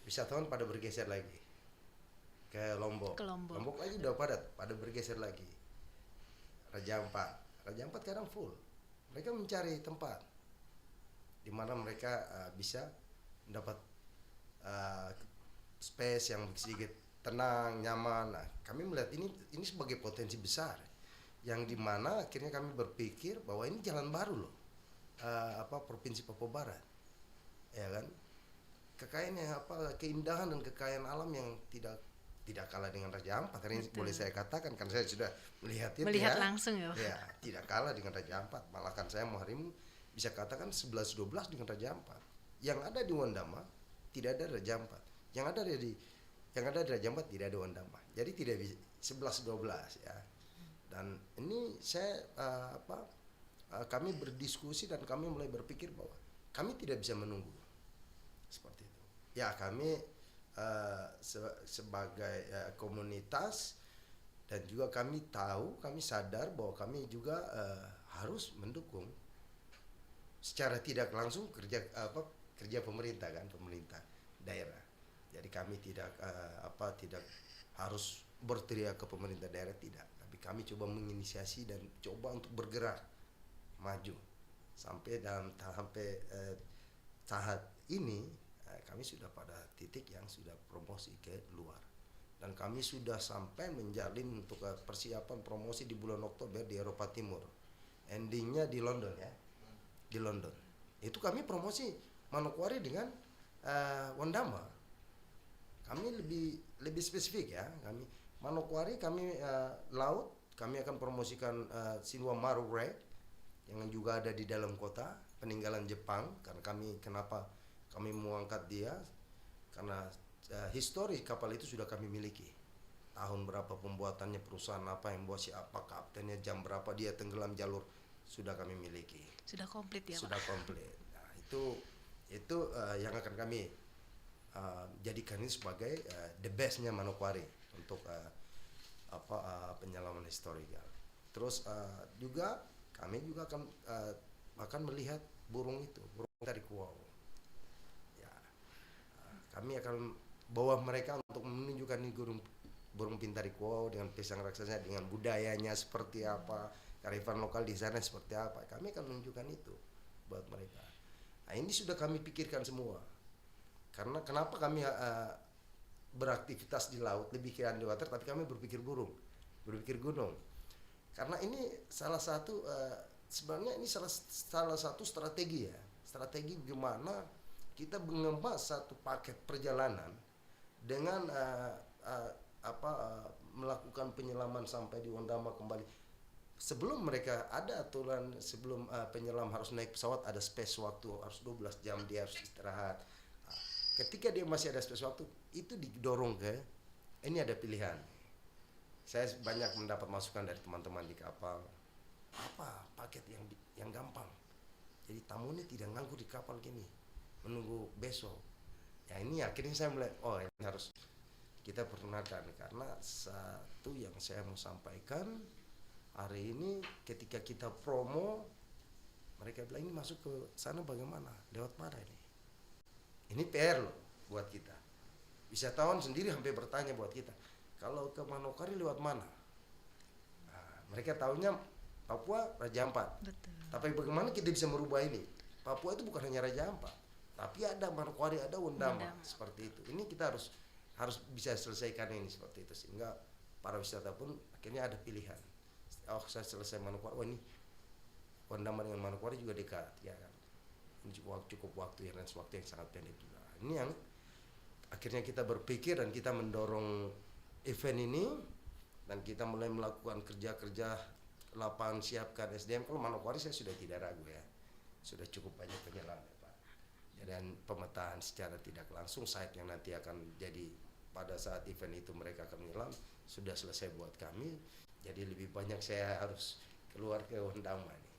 Wisatawan pada bergeser lagi ke Lombok. Ke Lombok. Lombok lagi udah padat, pada bergeser lagi. Raja Ampat kadang full. Mereka mencari tempat di mana mereka bisa mendapat space yang sedikit tenang, nyaman. Nah, kami melihat ini sebagai potensi besar, yang dimana akhirnya kami berpikir bahwa ini jalan baru loh, Provinsi Papua Barat, ya kan? Kekayaan yang keindahan dan kekayaan alam yang tidak kalah dengan Raja Ampat. Karena boleh saya katakan, kan saya sudah melihatnya, Melihat langsung ya. Ya, tidak kalah dengan Raja Ampat. Malah kan saya hari ini bisa katakan 11-12 dengan Raja Ampat. Yang ada di Wondama tidak ada Raja Ampat. Yang ada di Raja Ampat tidak ada Wondama. Jadi tidak bisa 11-12 ya. Dan ini saya kami berdiskusi dan kami mulai berpikir bahwa kami tidak bisa menunggu seperti itu. Ya, kami sebagai komunitas, dan juga kami sadar bahwa kami juga harus mendukung secara tidak langsung kerja pemerintah daerah. Jadi kami tidak harus berteriak ke pemerintah daerah, tidak, tapi kami coba menginisiasi dan coba untuk bergerak maju sampai tahap ini. Kami sudah pada titik yang sudah promosi ke luar, dan kami sudah sampai menjalin untuk persiapan promosi di bulan Oktober di Eropa Timur, endingnya di London ya. Di London itu kami promosi Manokwari dengan Wondama. Kami lebih spesifik ya. Kami Manokwari, kami laut, kami akan promosikan Sinwa Maru Red yang juga ada di dalam kota, peninggalan Jepang. Karena kenapa kami mengangkat dia, karena histori kapal itu sudah kami miliki. Tahun berapa pembuatannya, perusahaan apa yang buat, siapa kaptennya, jam berapa dia tenggelam, jalur, sudah kami miliki. Sudah komplit ya, Sudah Pak? komplit. Nah, itu yang akan kami jadikan ini sebagai the bestnya Manokwari untuk penyelaman historikal. Terus juga kami juga akan melihat burung dari Kuau. Ya, kami akan bawa mereka untuk menunjukkan ini burung pintari Kuau dengan pisang raksasa, dengan budayanya seperti apa, kearifan lokal di sana seperti apa. Kami akan menunjukkan itu buat mereka. Nah, ini sudah kami pikirkan semua. Karena kenapa kami beraktivitas di laut, lebih ke underwater, tapi kami berpikir berpikir gunung. Karena ini salah satu sebenarnya ini salah satu strategi ya. Strategi bagaimana kita mengemas satu paket perjalanan dengan melakukan penyelaman sampai di Wondama kembali. Sebelum mereka ada aturan, sebelum penyelam harus naik pesawat, ada space waktu, harus 12 jam dia harus istirahat. Ketika dia masih ada space waktu, itu didorong ke ini ada pilihan. Saya banyak mendapat masukan dari teman-teman di kapal. Apa paket yang gampang? Jadi tamu ini tidak nganggur di kapal gini, menunggu besok. Ya, ini akhirnya saya mulai, ini harus kita perkenalkan. Karena satu yang saya mau sampaikan hari ini, ketika kita promo, mereka bilang ini masuk ke sana bagaimana? Lewat mana ini? Ini PR loh buat kita. Wisatawan sendiri hampir bertanya buat kita, kalau ke Manokwari lewat mana? Nah, mereka tahunya Papua Raja Ampat. Betul. Tapi bagaimana kita bisa merubah ini? Papua itu bukan hanya Raja Ampat, tapi ada Manokwari, ada Wondama, seperti itu. Ini kita harus bisa selesaikan ini seperti itu, sehingga para wisata pun akhirnya ada pilihan. Saya selesai Manokwari, ini Wondama dengan Manokwari juga dekat, ya kan? Ini cukup waktu ya, dan waktu yang sangat pendek juga. Ini yang akhirnya kita berpikir dan kita mendorong event ini, dan kita mulai melakukan kerja-kerja lapangan, siapkan SDM. Kalau Manokwari saya sudah tidak ragu ya, sudah cukup banyak penyelam ya Pak. Dan pemetaan secara tidak langsung site yang nanti akan jadi pada saat event itu mereka akan menyelam sudah selesai buat kami. Jadi lebih banyak saya harus keluar ke Wondama nih.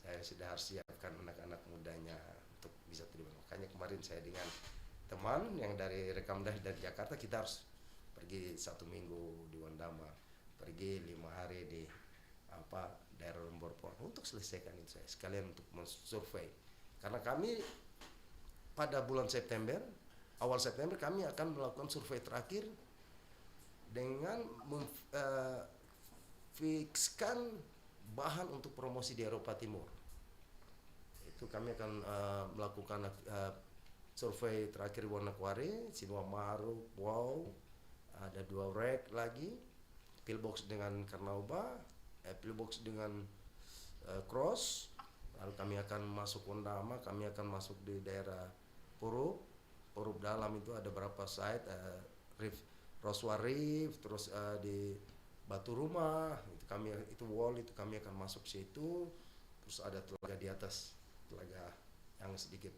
Saya sudah harus siapkan anak-anak mudanya untuk bisa terima. Makanya kemarin saya dengan teman yang dari rekam dari Jakarta, kita harus pergi 1 minggu di Wondama, pergi 5 hari di daerah Lombok untuk selesaikan itu saya sekalian untuk mensurvei. Karena kami pada bulan September, awal September kami akan melakukan survei terakhir dengan memfikskan bahan untuk promosi di Eropa Timur. Itu kami akan melakukan survei terakhir di Manokwari, Sinua Maru, Wow, ada 2 rek lagi, pillbox dengan Karnauba, pillbox dengan Cross. Lalu kami akan masuk Wondama, kami akan masuk di daerah Purup dalam itu ada berapa site, Reef, Roswa Reef, terus di Batu Rumah, itu wall itu kami akan masuk situ. Terus ada telaga di atas, telaga yang sedikit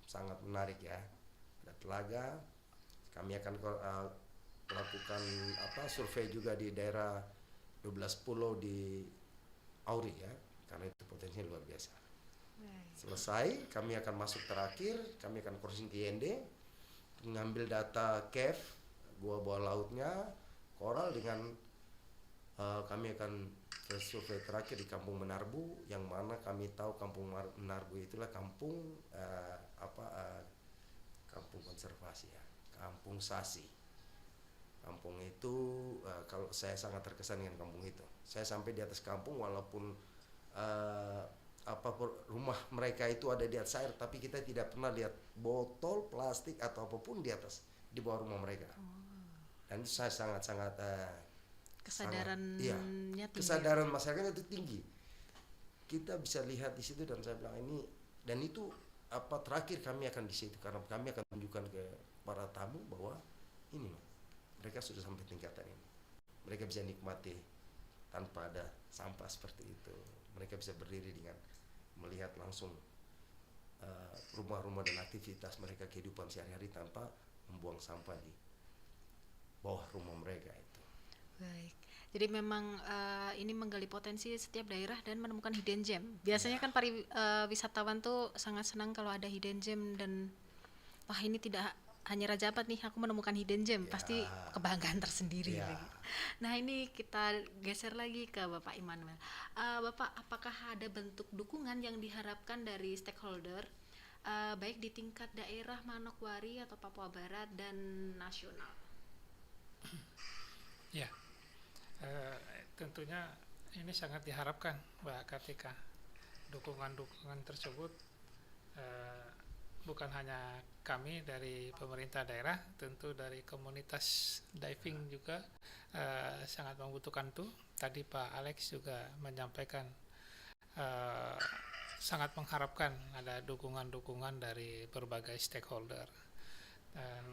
sangat menarik ya. Ada telaga, kami akan melakukan survei juga di daerah 12 pulau di Auri ya, karena itu potensinya luar biasa. Selesai, kami akan masuk terakhir, kami akan crossing ke Yende, mengambil data cave, gua bawah lautnya, koral dengan kami akan survei terakhir di Kampung Menarbu, yang mana kami tahu Kampung Menarbu itulah kampung kampung konservasi ya, kampung Sasi. Kampung itu kalau saya sangat terkesan dengan kampung itu. Saya sampai di atas kampung walaupun rumah mereka itu ada di atas air, tapi kita tidak pernah lihat botol plastik atau apapun di atas di bawah rumah mereka. Dan itu saya sangat Kesadarannya tinggi. Kesadaran masyarakatnya itu tinggi. Kita bisa lihat di situ dan saya bilang ini, dan itu terakhir kami akan di situ karena kami akan tunjukkan ke para tamu bahwa ini mereka sudah sampai tingkatan ini. Mereka bisa nikmati tanpa ada sampah seperti itu. Mereka bisa berdiri dengan melihat langsung rumah-rumah dan aktivitas mereka kehidupan sehari-hari tanpa membuang sampah di bawah rumah mereka itu. Baik. Jadi memang ini menggali potensi setiap daerah dan menemukan hidden gem. Biasanya kan para wisatawan tuh sangat senang kalau ada hidden gem dan wah ini tidak hanya Raja Ampat nih, aku menemukan hidden gem, pasti kebanggaan tersendiri. Nah ini kita geser lagi ke Bapak Immanuel. Bapak, apakah ada bentuk dukungan yang diharapkan dari stakeholder, baik di tingkat daerah Manokwari atau Papua Barat dan nasional? Ya, tentunya ini sangat diharapkan Mbak Kartika. Dukungan-dukungan tersebut bukan hanya kami dari pemerintah daerah, tentu dari komunitas diving juga sangat membutuhkan itu. Tadi Pak Alex juga menyampaikan sangat mengharapkan ada dukungan-dukungan dari berbagai stakeholder. Dan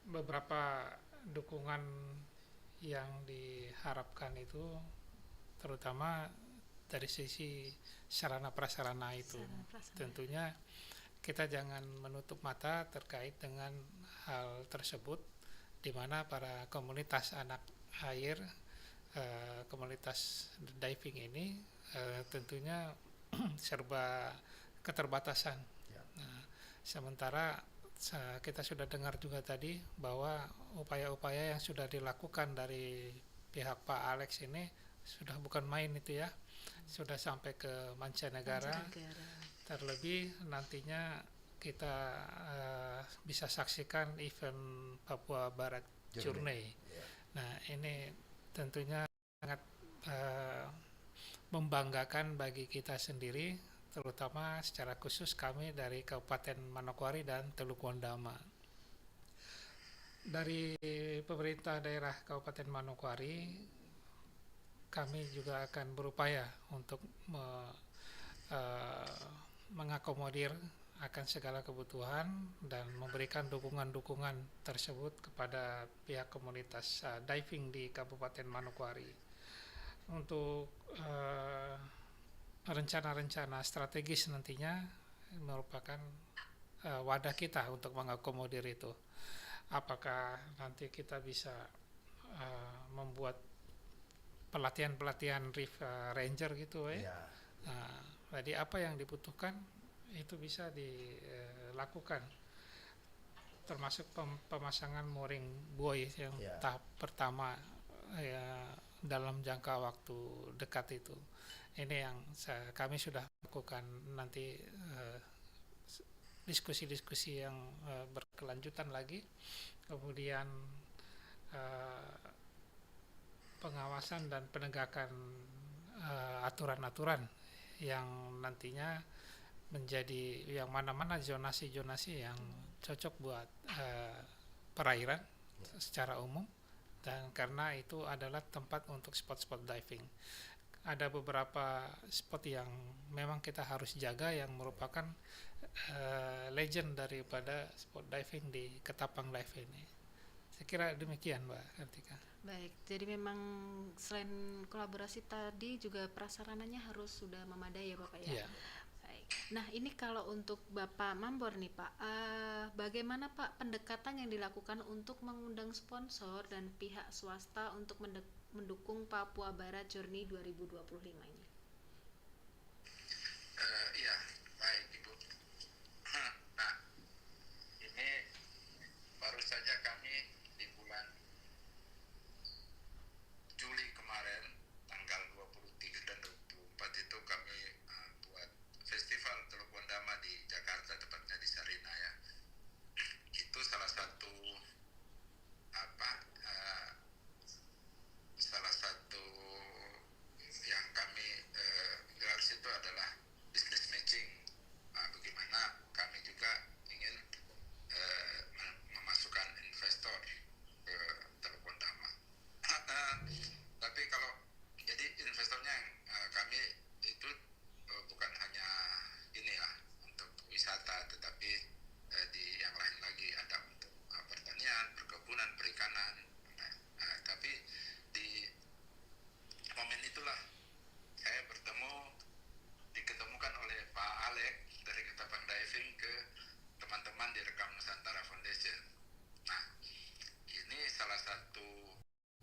beberapa dukungan yang diharapkan itu terutama dari sisi sarana prasarana itu. Tentunya kita jangan menutup mata terkait dengan hal tersebut, di mana para komunitas anak air, komunitas diving ini tentunya serba keterbatasan. Nah, sementara kita sudah dengar juga tadi bahwa upaya-upaya yang sudah dilakukan dari pihak Pak Alex ini sudah bukan main itu ya, sudah sampai ke mancanegara. Terlebih nantinya kita bisa saksikan event Papua Barat Journey. Nah ini tentunya sangat membanggakan bagi kita sendiri, terutama secara khusus kami dari Kabupaten Manokwari dan Teluk Wondama. Dari pemerintah daerah Kabupaten Manokwari, kami juga akan berupaya untuk mengakomodir akan segala kebutuhan dan memberikan dukungan-dukungan tersebut kepada pihak komunitas diving di Kabupaten Manokwari untuk rencana-rencana strategis nantinya merupakan wadah kita untuk mengakomodir itu. Apakah nanti kita bisa membuat pelatihan-pelatihan reef ranger gitu ya. Nah, jadi apa yang dibutuhkan itu bisa dilakukan, termasuk pemasangan mooring buoy yang tahap pertama ya, dalam jangka waktu dekat itu. Ini yang kami sudah lakukan. Nanti diskusi-diskusi yang berkelanjutan lagi, kemudian pengawasan dan penegakan aturan-aturan yang nantinya menjadi yang mana-mana zonasi-zonasi yang cocok buat perairan secara umum, dan karena itu adalah tempat untuk spot-spot diving. Ada beberapa spot yang memang kita harus jaga yang merupakan legend daripada spot diving di Ketapang Dive ini. Saya kira demikian, Mbak Kartika. Baik, jadi memang selain kolaborasi tadi juga prasarananya harus sudah memadai ya Bapak ya? Iya. Baik. Nah ini kalau untuk Bapak Mambor nih Pak, bagaimana Pak pendekatan yang dilakukan untuk mengundang sponsor dan pihak swasta untuk mendukung Papua Barat Journey 2025 ini? Iya, baik Ibu. Nah, ini baru saja kami di bulan Juli kemarin, tanggal 23 dan 24 itu kami buat festival Teluk Wondama di Jakarta, tepatnya di Sarina ya. Itu salah satu yang kami gelar situ adalah business matching. Bagaimana kami juga ingin memasukkan investor ke Teluk Wondama. Tapi kalau jadi investornya kami itu bukan hanya ini ya untuk wisata, tetapi di yang lain lagi ada untuk pertanian, perkebunan, perikanan. Tapi di momen itulah saya diketemukan oleh Pak Alek dari Ketapang Diving ke teman-teman di Rekam Nusantara Foundation. Nah, ini salah satu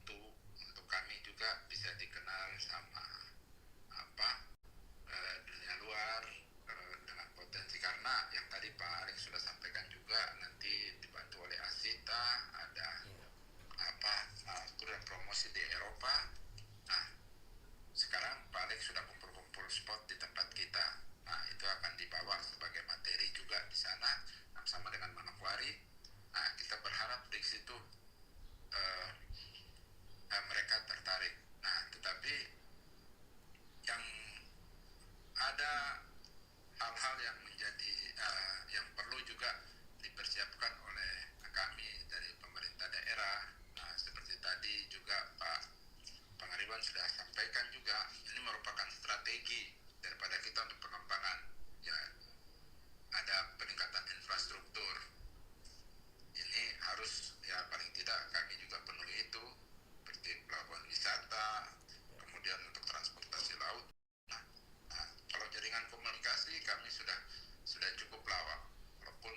untuk kami juga bisa dikenal sama dunia luar dengan potensi, karena yang tadi Pak Alek sudah sampaikan juga nanti dibantu oleh Asita, ada tur dan promosi di Eropa. Nah, sekarang Pak Alex sudah kumpul-kumpul spot di tempat kita. Nah, itu akan dibawa sebagai materi juga di sana, sama dengan Manokwari. Nah, kita berharap di situ mereka tertarik. Nah, tetapi yang ada hal-hal yang menjadi yang perlu juga dipersiapkan oleh kami dari pemerintah daerah. Nah, seperti tadi juga Pak Pangaribuan sudah sampaikan juga, ini merupakan strategi daripada kita untuk pengembangan. Ya, ada peningkatan infrastruktur. Ini harus ya paling tidak kami juga penuhi itu, seperti pelabuhan wisata, kemudian untuk transportasi laut. Nah, kalau jaringan komunikasi kami sudah cukup lawak, walaupun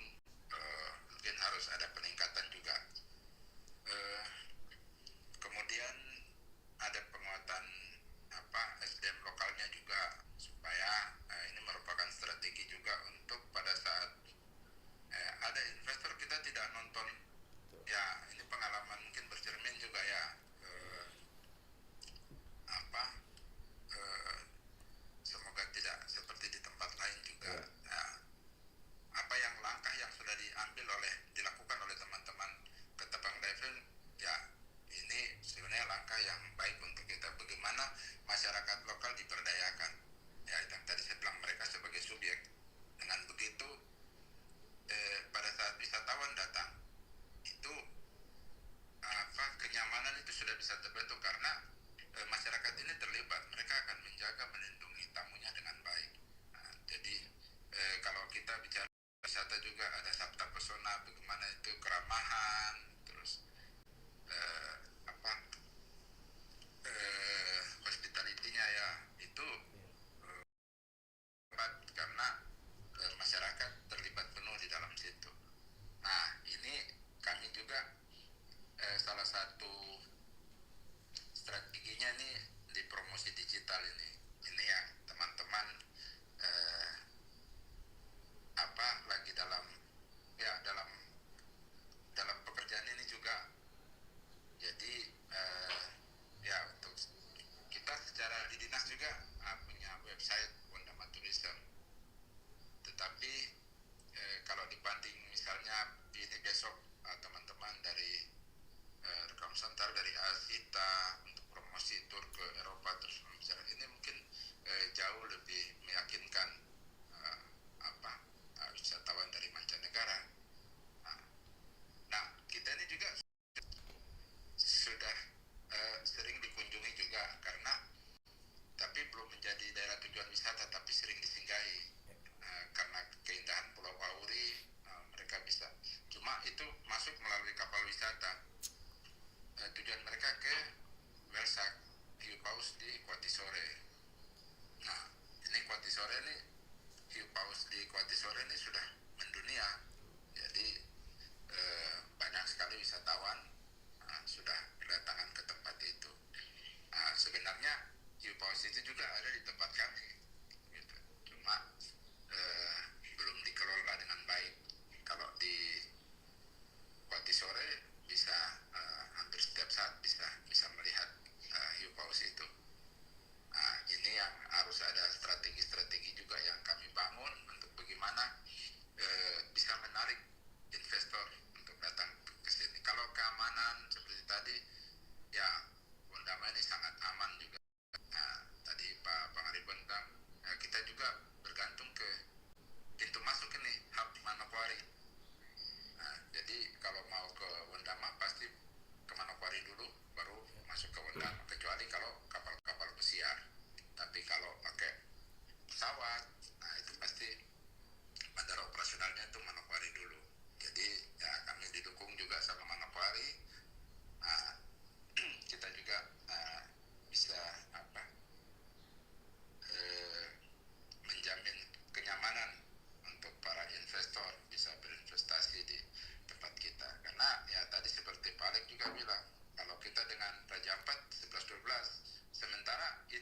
mungkin harus ada peningkatan juga. Kemudian ada penguatan SDM lokalnya juga, supaya ini merupakan strategi juga untuk pada saat ada investor kita tidak nonton ya, ini pengalaman mungkin bercermin juga ya, semoga tidak seperti di tempat lain juga. Nah, apa yang langkah yang sudah dilakukan oleh teman-teman Ketapang Diving ya, ini sebenarnya langkah yang baik untuk kita, bagaimana masyarakat lokal diberdayakan ya, yang tadi saya bilang mereka sebagai subjek. Dengan begitu pada saat wisatawan datang itu kenyamanan itu sudah bisa terbentuk, karena masyarakat ini terlibat, mereka akan menjaga, melindungi tamunya dengan baik. Nah, jadi kalau kita bicara wisata juga ada Sabta Pesona, bagaimana itu keramahan, terus hospitality-nya ya, itu karena masyarakat terlibat penuh di dalam situ. Nah, ini kami juga salah satu strategi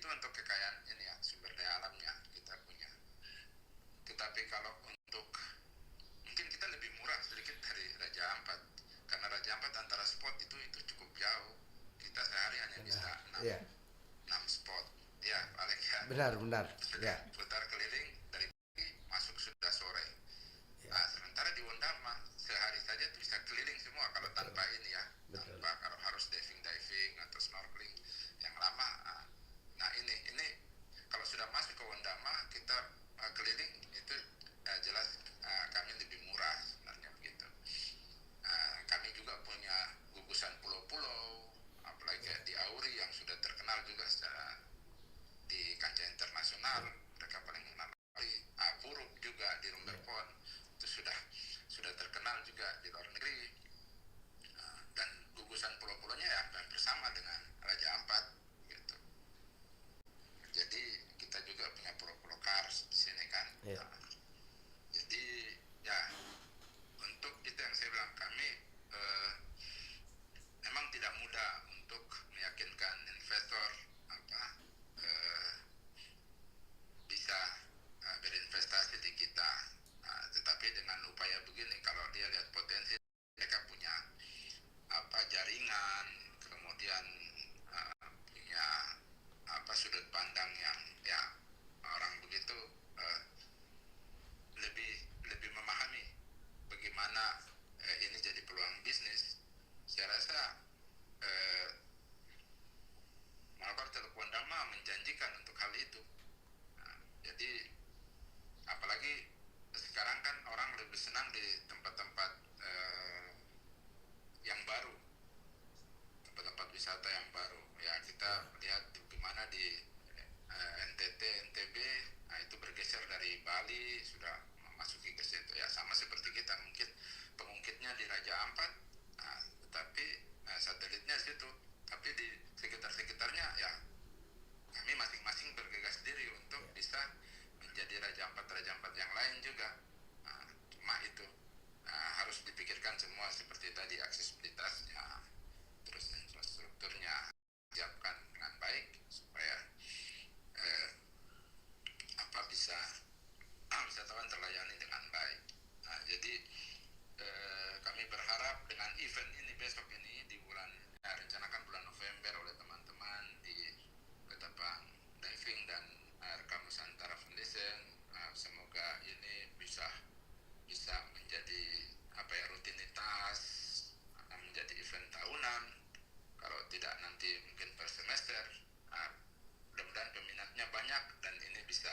itu untuk kekayaan ini ya, sumber daya alamnya kita punya. Tetapi kalau untuk mungkin kita lebih murah sedikit dari Raja Ampat, karena Raja Ampat antara spot itu cukup jauh. Kita sehari hanya bisa 6, Iya. 6 spot. Ya, Alex ya. Benar. Ya. Putar keliling dari pagi masuk sudah sore. Ya. Nah, sementara di Wondama sehari saja itu bisa keliling semua kalau tanpa ini ya, Betul. tanpa kalau harus diving atau snorkeling yang lama. Nah ini kalau sudah masuk ke Wondama kita keliling itu jelas kami lebih murah sebenarnya begitu. Kami juga punya gugusan pulau-pulau, apalagi kayak di Auri yang sudah terkenal juga secara di kancah internasional. Mereka paling mengenal Auri. Puruk juga di Rumberpon itu sudah terkenal juga di luar negeri. Dan gugusan pulau-pulaunya ya bersama dengan Raja Ampat gitu. Jadi kita juga punya pulau-pulau kars di sini kan. Iya. Jadi ya untuk itu yang saya bilang, kami memang tidak mudah untuk meyakinkan investor bisa berinvestasi di kita. Tetapi dengan upaya begini, kalau dia lihat potensi, mereka punya jaringan, kemudian punya sudut pandang yang ya orang begitu lebih memahami bagaimana ini jadi peluang bisnis. Saya rasa Malabar Teluk Wondama menjanjikan untuk hal itu. Jadi apalagi sekarang kan orang lebih senang di tempat-tempat yang baru, tempat-tempat wisata yang baru. Ya kita lihat bagaimana di NTT, NTB, itu bergeser dari Bali sudah memasuki ke situ. Ya sama seperti kita, mungkin pengungkitnya di Raja Ampat, tetapi satelitnya situ. Tapi di sekitar-sekitarnya ya kami masing-masing bergegas diri untuk bisa menjadi Raja Ampat yang lain juga. Cuma itu harus dipikirkan semua seperti tadi, aksesibilitasnya, terus infrastrukturnya siapkan dengan baik supaya bisa wisatawan terlayani dengan baik. Jadi kami berharap dengan event ini besok ini di bulan rencanakan bulan November oleh teman-teman di Ketapang Diving dan Rekam Nusantara Foundation, semoga ini bisa menjadi rutinitas, menjadi event tahunan. Kalau tidak nanti mungkin per semester. Mudah-mudahan peminatnya banyak dan ini bisa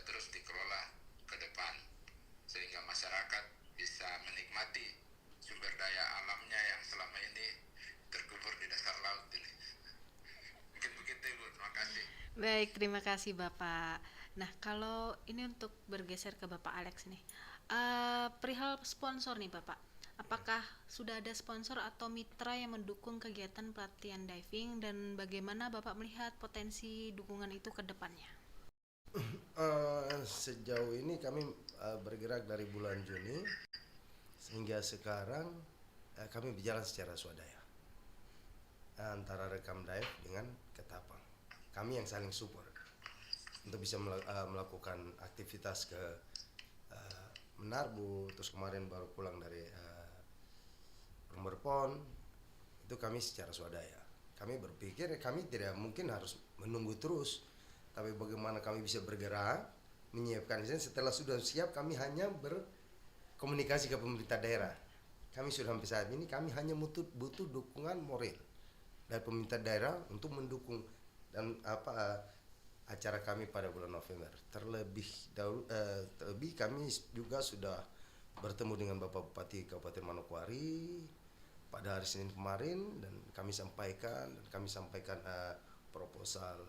terus dikelola ke depan sehingga masyarakat bisa menikmati sumber daya alamnya yang selama ini terkubur di dasar laut ini. Mungkin begitu Ibu, terima kasih. Baik, terima kasih Bapak. Nah, kalau ini untuk bergeser ke Bapak Alex nih, perihal sponsor nih Bapak, apakah sudah ada sponsor atau mitra yang mendukung kegiatan pelatihan diving dan bagaimana Bapak melihat potensi dukungan itu ke depannya? Sejauh ini kami bergerak dari bulan Juni sehingga sekarang kami berjalan secara swadaya antara Rekam Dive dengan Ketapang. Kami yang saling support untuk bisa melakukan aktivitas ke Menarbu, terus kemarin baru pulang dari Rumberpon, itu kami secara swadaya. Kami berpikir kami tidak mungkin harus menunggu terus, tapi bagaimana kami bisa bergerak menyiapkan izin. Setelah sudah siap, kami hanya berkomunikasi ke pemerintah daerah. Kami sudah sampai saat ini kami hanya butuh dukungan moral dari pemerintah daerah untuk mendukung dan acara kami pada bulan November. Terlebih kami juga sudah bertemu dengan Bapak Bupati Kabupaten Manokwari pada hari Senin kemarin dan kami sampaikan proposal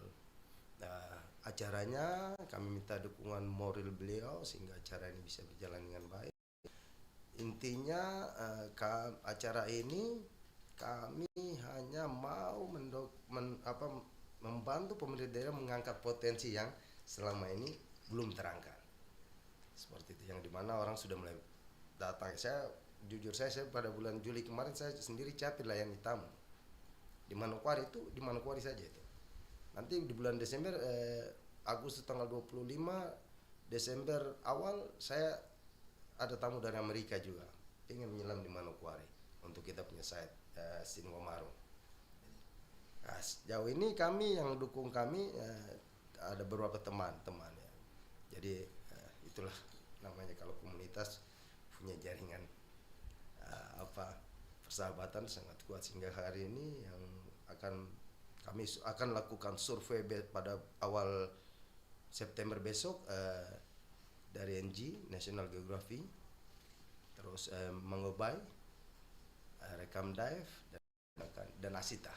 acaranya. Kami minta dukungan moral beliau sehingga acara ini bisa berjalan dengan baik. Intinya acara ini kami hanya mau membantu pemerintah daerah mengangkat potensi yang selama ini belum terangkat. Seperti itu, yang dimana orang sudah mulai datang. Saya pada bulan Juli kemarin saya sendiri capek layani tamu di Manokwari saja itu. Nanti di bulan Desember, Agustus tanggal 25, Desember awal saya ada tamu dari Amerika juga, ingin menyelam di Manokwari untuk kita punya site Sinwamaru. Nah, sejauh ini kami yang dukung kami ada beberapa teman-teman ya. Jadi itulah namanya kalau komunitas punya jaringan persahabatan sangat kuat, sehingga hari ini yang kami akan lakukan survei pada awal September besok dari NG National Geography, terus Mangobay, Rekam Dive dan Asita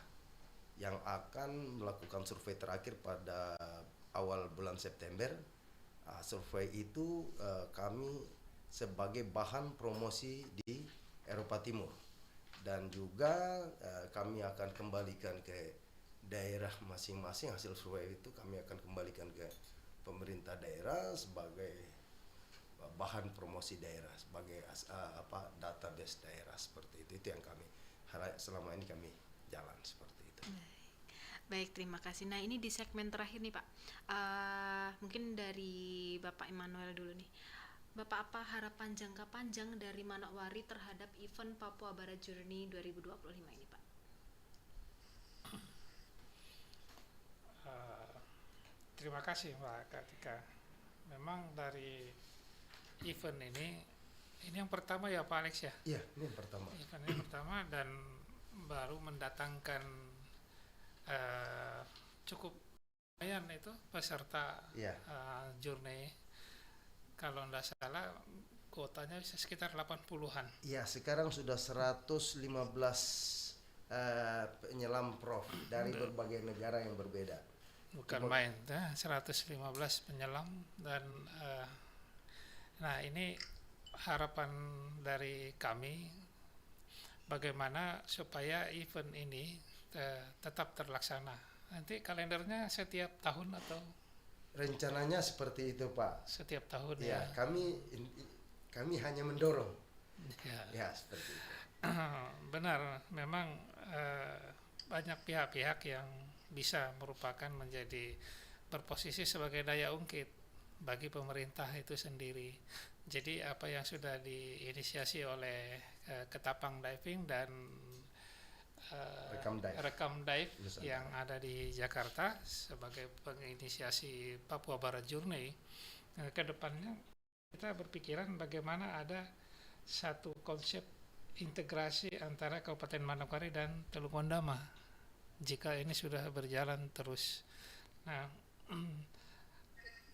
yang akan melakukan survei terakhir pada awal bulan September. Survei itu kami sebagai bahan promosi di Eropa Timur, dan juga kami akan kembalikan ke daerah masing-masing. Hasil survei itu kami akan kembalikan ke pemerintah daerah sebagai bahan promosi daerah, sebagai database daerah, seperti itu. Itu yang kami selama ini kami jalan seperti itu. Baik, terima kasih. Nah, ini di segmen terakhir nih Pak, mungkin dari Bapak Immanuel dulu nih. Bapak, apa harapan jangka panjang dari Manokwari terhadap event Papua Barat Journey 2025 ini Pak? Terima kasih Mbak Kartika. Memang dari event ini yang pertama ya Pak Alex ya? Iya, ini yang pertama. Event ini pertama dan baru mendatangkan cukup lumayan itu peserta journey. Kalau tidak salah kuotanya bisa sekitar 80-an. Iya, sekarang sudah 115 penyelam prof dari berbagai negara yang berbeda. Bukan main, 115 penyelam dan nah ini harapan dari kami bagaimana supaya event ini tetap terlaksana. Nanti kalendernya setiap tahun atau? Rencananya seperti itu Pak. Setiap tahun ya. Kami hanya mendorong. Ya seperti itu. Benar, memang banyak pihak-pihak yang bisa merupakan menjadi berposisi sebagai daya ungkit bagi pemerintah itu sendiri. Jadi apa yang sudah diinisiasi oleh Ketapang Diving dan Rekam Dive yang ada di Jakarta sebagai penginisiasi Papua Barat Journey, ke depannya kita berpikiran bagaimana ada satu konsep integrasi antara Kabupaten Manokwari dan Teluk Ondama jika ini sudah berjalan terus. Nah,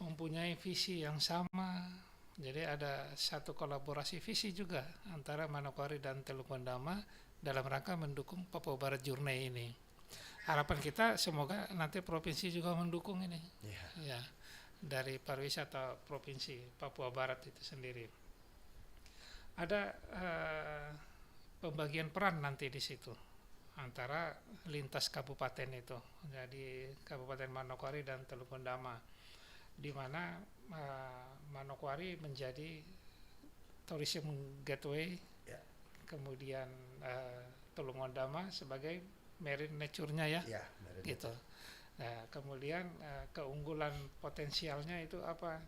mempunyai visi yang sama, jadi ada satu kolaborasi visi juga antara Manokwari dan Teluk Ondama dalam rangka mendukung Papua Barat Journey ini. Harapan kita semoga nanti provinsi juga mendukung ini. Ya, dari pariwisata provinsi Papua Barat itu sendiri. Ada pembagian peran nanti di situ antara lintas kabupaten itu. Jadi Kabupaten Manokwari dan Teluk Ondama, di mana Manokwari menjadi tourism gateway, kemudian Teluk Ondama sebagai marine nature-nya gitu. Nah, kemudian keunggulan potensialnya itu apa?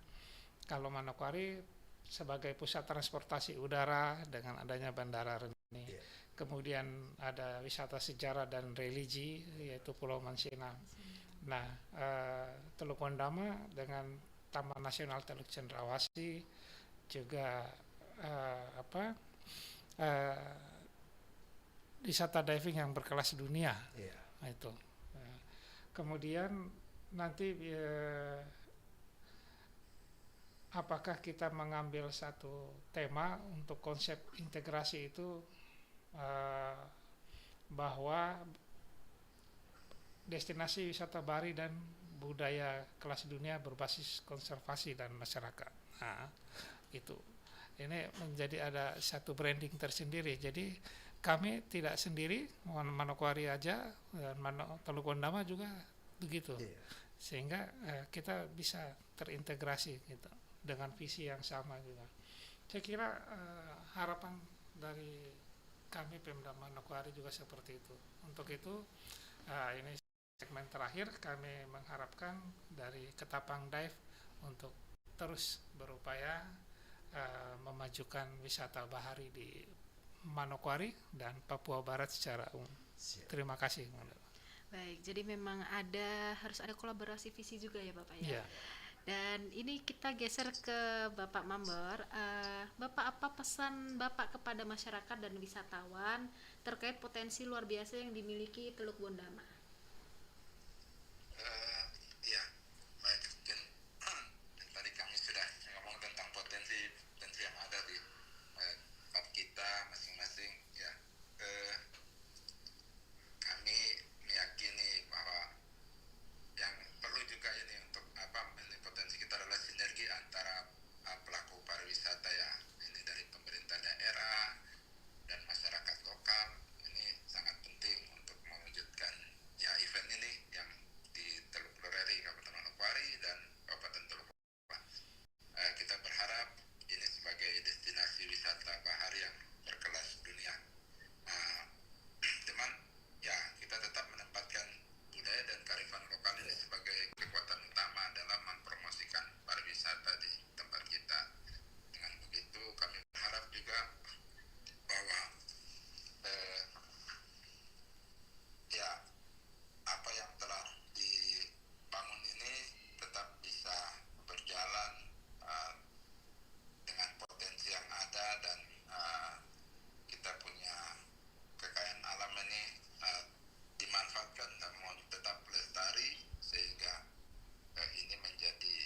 Kalau Manokwari sebagai pusat transportasi udara dengan adanya bandara Reni, kemudian ada wisata sejarah dan religi yaitu Pulau Mansinang. Nah, Teluk Ondama dengan Taman Nasional Teluk Cendrawasih juga wisata diving yang berkelas dunia. Nah, itu. Kemudian nanti apakah kita mengambil satu tema untuk konsep integrasi itu, bahwa destinasi wisata bahari dan budaya kelas dunia berbasis konservasi dan masyarakat. Nah, itu. Ini menjadi ada satu branding tersendiri. Jadi kami tidak sendiri, Manokwari aja dan Teluk Ondama juga begitu. Sehingga kita bisa terintegrasi gitu dengan visi yang sama juga. Saya kira harapan dari kami Pemda Manokwari juga seperti itu. Untuk itu ini segmen terakhir kami mengharapkan dari Ketapang Dive untuk terus berupaya memajukan wisata bahari di Manokwari dan Papua Barat secara umum. Siap. Terima kasih. Baik, jadi memang harus ada kolaborasi visi juga ya Bapak ya. Ya, Dan ini kita geser ke Bapak Mamber. Bapak, apa pesan Bapak kepada masyarakat dan wisatawan terkait potensi luar biasa yang dimiliki Teluk Bondama? Ya, baik. Mungkin tadi kami sudah ngomong tentang potensi yang ada di tempat kita masing-masing. Ya, kami meyakini bahwa yang perlu juga ini untuk ini potensi kita adalah sinergi antara pelaku pariwisata ya, ini dari pemerintah daerah dan masyarakat lokal. Ini sangat penting untuk mewujudkan ya event ini yang di Teluk Loreri, Kabupaten Manokwari dan Kabupaten Teluk Benoa. Kita berharap ini sebagai destinasi wisata bahari yang berkelas dunia. Teman, ya kita tetap menempatkan budaya dan kearifan lokal ini sebagai kekuatan utama dalam mempromosikan pariwisata di tempat kita. Dengan begitu kami berharap juga bahwa ya apa yang telah dibangun ini tetap bisa berjalan dengan potensi yang ada dan kita punya kekayaan alam ini dimanfaatkan dan mau tetap lestari sehingga ini menjadi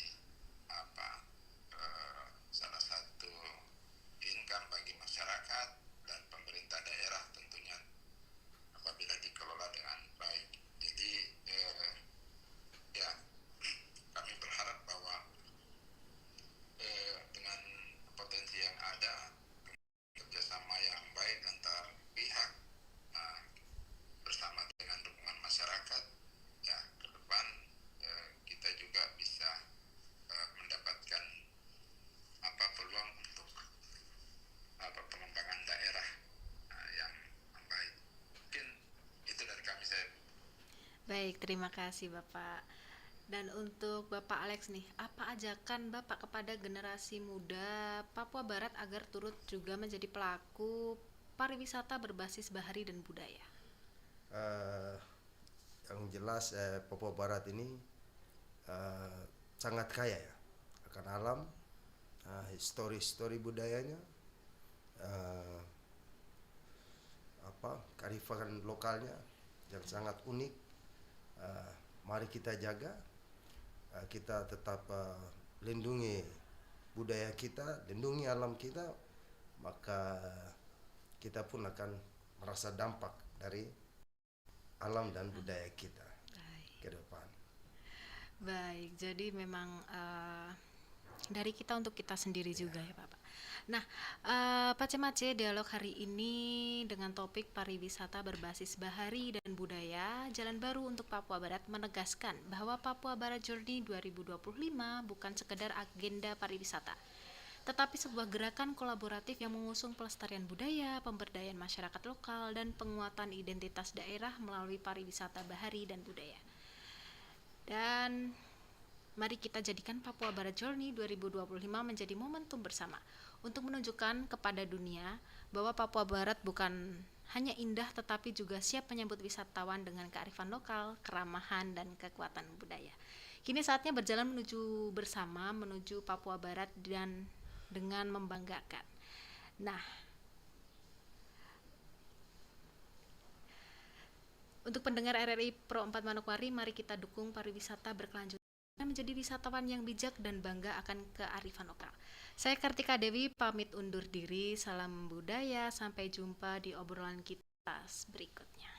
salah satu income bagi masyarakat dan pemerintah daerah tentunya apabila dikelola dengan baik. Jadi ya kami berharap bahwa dengan potensi yang ada, kerjasama yang baik antar pihak bersama dengan dukungan masyarakat, ya ke depan kita juga bisa mendapatkan peluang untuk pengembangan daerah yang baik. Mungkin itu dari kami, saya. Baik, terima kasih Bapak. Dan untuk Bapak Alex nih, apa ajakan Bapak kepada generasi muda Papua Barat agar turut juga menjadi pelaku pariwisata berbasis bahari dan budaya? Yang jelas Papua Barat ini sangat kaya ya akan alam, histori budayanya, kearifan lokalnya yang sangat unik. Mari kita jaga, kita tetap lindungi budaya kita, lindungi alam kita, maka kita pun akan merasa dampak dari alam dan budaya kita ke depan. Baik, jadi memang dari kita untuk kita sendiri juga ya Bapak. Nah, Pace-Mace dialog hari ini dengan topik pariwisata berbasis bahari dan budaya, jalan baru untuk Papua Barat menegaskan bahwa Papua Barat Journey 2025 bukan sekedar agenda pariwisata, tetapi sebuah gerakan kolaboratif yang mengusung pelestarian budaya, pemberdayaan masyarakat lokal, dan penguatan identitas daerah melalui pariwisata bahari dan budaya. Dan mari kita jadikan Papua Barat Journey 2025 menjadi momentum bersama untuk menunjukkan kepada dunia bahwa Papua Barat bukan hanya indah tetapi juga siap menyambut wisatawan dengan kearifan lokal, keramahan, dan kekuatan budaya. Kini saatnya berjalan menuju Papua Barat dan dengan membanggakan. Nah, untuk pendengar RRI Pro 4 Manokwari, mari kita dukung pariwisata berkelanjutan menjadi wisatawan yang bijak dan bangga akan kearifan lokal. Saya Kartika Dewi pamit undur diri, salam budaya, sampai jumpa di obrolan kita berikutnya.